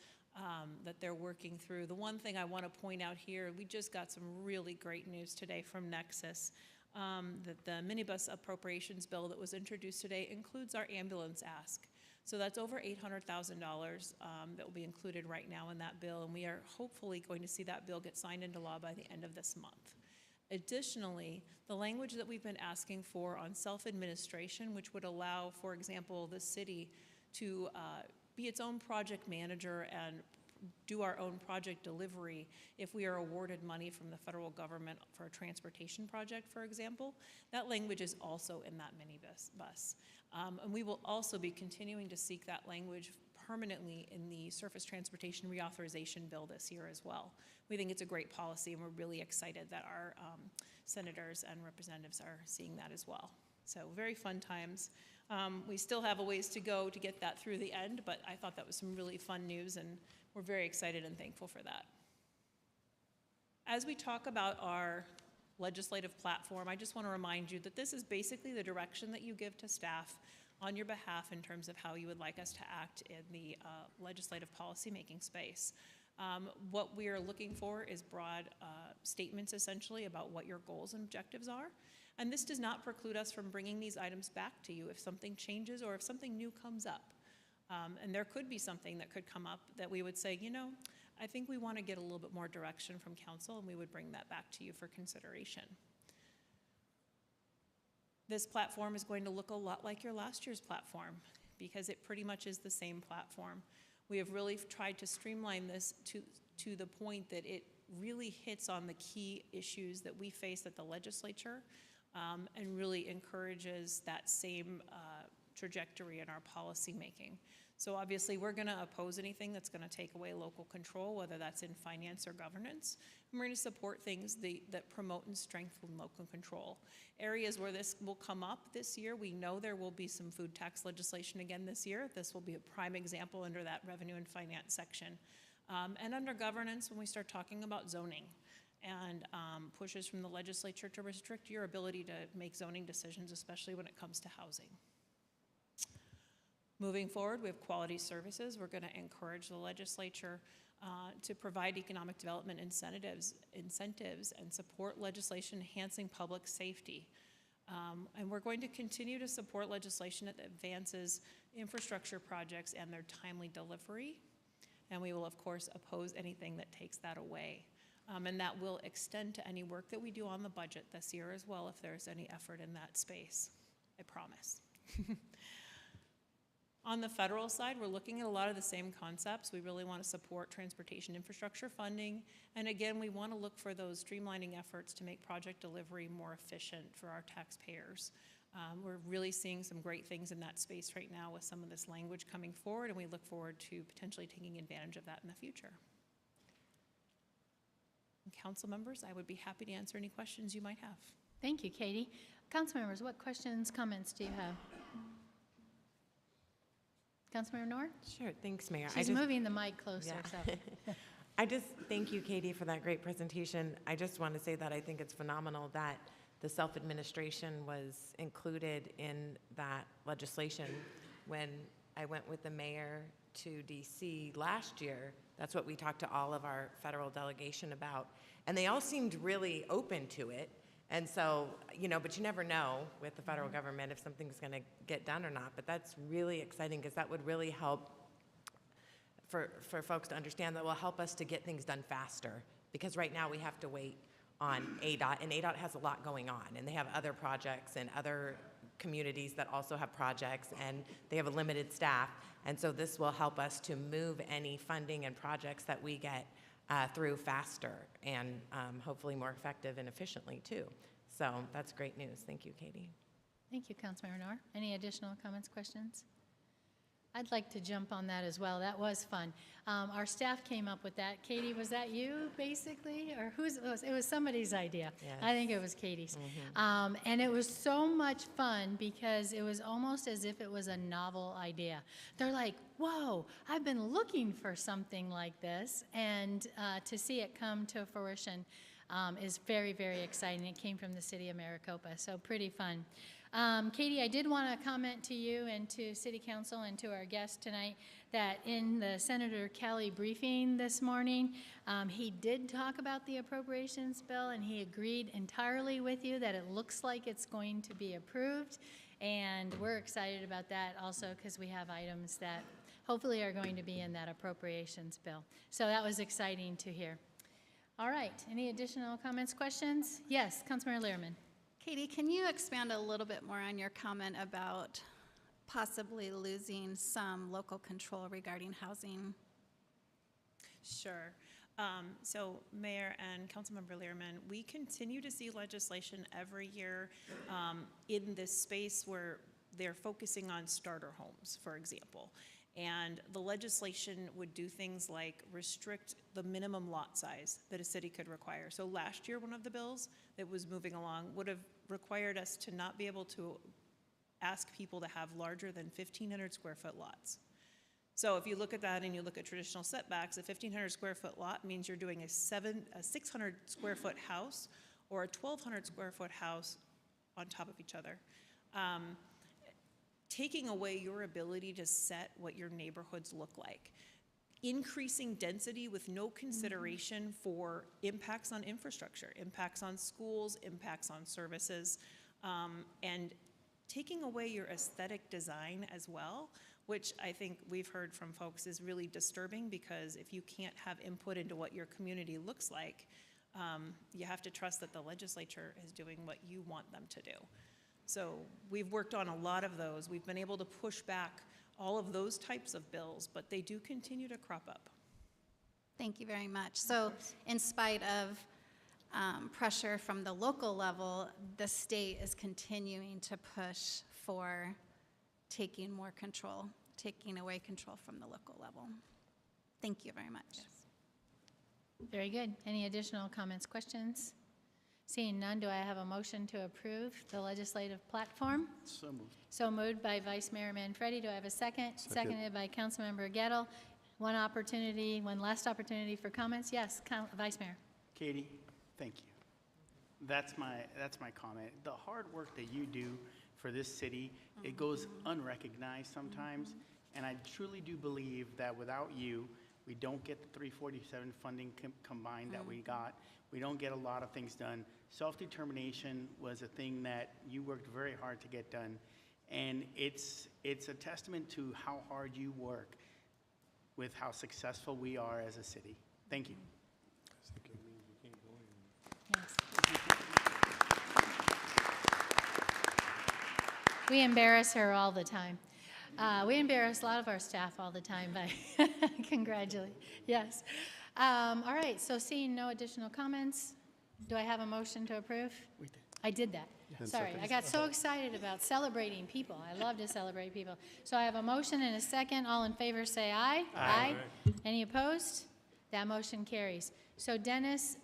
Speaker 4: that they're working through. The one thing I want to point out here, we just got some really great news today from Nexus, that the minibus appropriations bill that was introduced today includes our ambulance ask. So that's over $800,000 that will be included right now in that bill, and we are hopefully going to see that bill get signed into law by the end of this month. Additionally, the language that we've been asking for on self-administration, which would allow, for example, the city to be its own project manager and do our own project delivery if we are awarded money from the federal government for a transportation project, for example, that language is also in that minibus. And we will also be continuing to seek that language permanently in the Surface Transportation Reauthorization Bill this year as well. We think it's a great policy, and we're really excited that our senators and representatives are seeing that as well. So very fun times. We still have a ways to go to get that through the end, but I thought that was some really fun news, and we're very excited and thankful for that. As we talk about our legislative platform, I just want to remind you that this is basically the direction that you give to staff on your behalf in terms of how you would like us to act in the legislative policymaking space. What we are looking for is broad statements, essentially, about what your goals and objectives are. And this does not preclude us from bringing these items back to you if something changes or if something new comes up. And there could be something that could come up that we would say, you know, I think we want to get a little bit more direction from council, and we would bring that back to you for consideration. This platform is going to look a lot like your last year's platform because it pretty much is the same platform. We have really tried to streamline this to the point that it really hits on the key issues that we face at the legislature and really encourages that same trajectory in our policy making. So obviously, we're going to oppose anything that's going to take away local control, whether that's in finance or governance. And we're going to support things that promote and strengthen local control. Areas where this will come up this year, we know there will be some food tax legislation again this year. This will be a prime example under that revenue and finance section. And under governance, when we start talking about zoning and pushes from the legislature to restrict your ability to make zoning decisions, especially when it comes to housing. Moving forward, we have quality services. We're going to encourage the legislature to provide economic development incentives and support legislation enhancing public safety. And we're going to continue to support legislation that advances infrastructure projects and their timely delivery. And we will, of course, oppose anything that takes that away. And that will extend to any work that we do on the budget this year as well, if there's any effort in that space. I promise. On the federal side, we're looking at a lot of the same concepts. We really want to support transportation infrastructure funding. And again, we want to look for those streamlining efforts to make project delivery more efficient for our taxpayers. We're really seeing some great things in that space right now with some of this language coming forward, and we look forward to potentially taking advantage of that in the future. And council members, I would be happy to answer any questions you might have.
Speaker 2: Thank you, Katie. Council members, what questions, comments do you have? Councilmember Noor?
Speaker 9: Sure, thanks, Mayor.
Speaker 2: She's moving the mic closer.
Speaker 9: Yeah.
Speaker 2: So.
Speaker 9: I just thank you, Katie, for that great presentation. I just want to say that I think it's phenomenal that the self-administration was included in that legislation. When I went with the mayor to DC last year, that's what we talked to all of our federal delegation about. And they all seemed really open to it. And so, but you never know with the federal government if something's going to get done or not. But that's really exciting because that would really help for folks to understand that will help us to get things done faster. Because right now we have to wait on ADOT, and ADOT has a lot going on. And they have other projects and other communities that also have projects, and they have a limited staff. And so this will help us to move any funding and projects that we get through faster and hopefully more effective and efficiently too. So that's great news. Thank you, Katie.
Speaker 2: Thank you, Councilmember Noor. Any additional comments, questions? I'd like to jump on that as well. That was fun. Our staff came up with that. Katie, was that you basically? Or whose it was? It was somebody's idea.
Speaker 9: Yes.
Speaker 2: I think it was Katie's. And it was so much fun because it was almost as if it was a novel idea. They're like, whoa, I've been looking for something like this. And to see it come to fruition is very, very exciting. It came from the city of Maricopa, so pretty fun. Katie, I did want to comment to you and to City Council and to our guest tonight that in the Senator Kelly briefing this morning, he did talk about the appropriations bill, and he agreed entirely with you that it looks like it's going to be approved. And we're excited about that also because we have items that hopefully are going to be in that appropriations bill. So that was exciting to hear. All right, any additional comments, questions? Yes, Councilmember Lehrman.
Speaker 10: Katie, can you expand a little bit more on your comment about possibly losing some local control regarding housing?
Speaker 4: Sure. So Mayor and Councilmember Lehrman, we continue to see legislation every year in this space where they're focusing on starter homes, for example. And the legislation would do things like restrict the minimum lot size that a city could require. So last year, one of the bills that was moving along would have required us to not be able to ask people to have larger than 1,500 square foot lots. So if you look at that and you look at traditional setbacks, a 1,500 square foot lot means you're doing a 600 square foot house or a 1,200 square foot house on top of each other. Taking away your ability to set what your neighborhoods look like. Increasing density with no consideration for impacts on infrastructure, impacts on schools, impacts on services, and taking away your aesthetic design as well, which I think we've heard from folks is really disturbing because if you can't have input into what your community looks like, you have to trust that the legislature is doing what you want them to do. So we've worked on a lot of those. We've been able to push back all of those types of bills, but they do continue to crop up.
Speaker 10: Thank you very much. So in spite of pressure from the local level, the state is continuing to push for taking more control taking away control from the local level. Thank you very much.
Speaker 2: Very good. Any additional comments, questions? Seeing none, do I have a motion to approve the legislative platform?
Speaker 11: So moved.
Speaker 2: So moved by Vice Mayor Manfredi. Do I have a second? Seconded by Councilmember Gettle. One last opportunity for comments. Yes, Vice Mayor.
Speaker 11: Katie, thank you. That's my comment. The hard work that you do for this city, it goes unrecognized sometimes, and I truly do believe that without you, we don't get the 347 funding combined that we got. We don't get a lot of things done. Self-determination was a thing that you worked very hard to get done, and it's a testament to how hard you work with how successful we are as a city. Thank you.
Speaker 2: Yes. We embarrass her all the time. We embarrass a lot of our staff all the time by congratulating. Yes. All right, so seeing no additional comments, do I have a motion to approve?
Speaker 11: We did.
Speaker 2: I did that. Sorry, I got so excited about celebrating people. I love to celebrate people. So I have a motion and a second. All in favor say aye. Aye. Any opposed? That motion carries. So Dennis,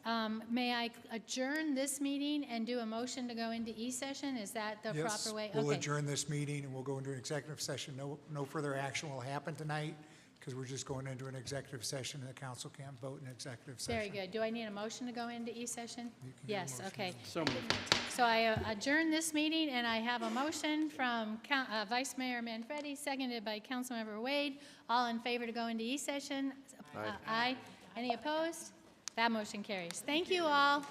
Speaker 2: may I adjourn this meeting and do a motion to go into E-session? Is that the proper way?
Speaker 6: Yes, we'll adjourn this meeting and we'll go into an executive session. No further action will happen tonight because we're just going into an executive session and the council can't vote in executive session.
Speaker 2: Very good. Do I need a motion to go into E-session? Yes, okay.
Speaker 11: So moved.
Speaker 2: So I adjourn this meeting, and I have a motion from Vice Mayor Manfredi, seconded by Councilmember Wade. All in favor to go into E-session? Aye. Any opposed? That motion carries. Thank you all.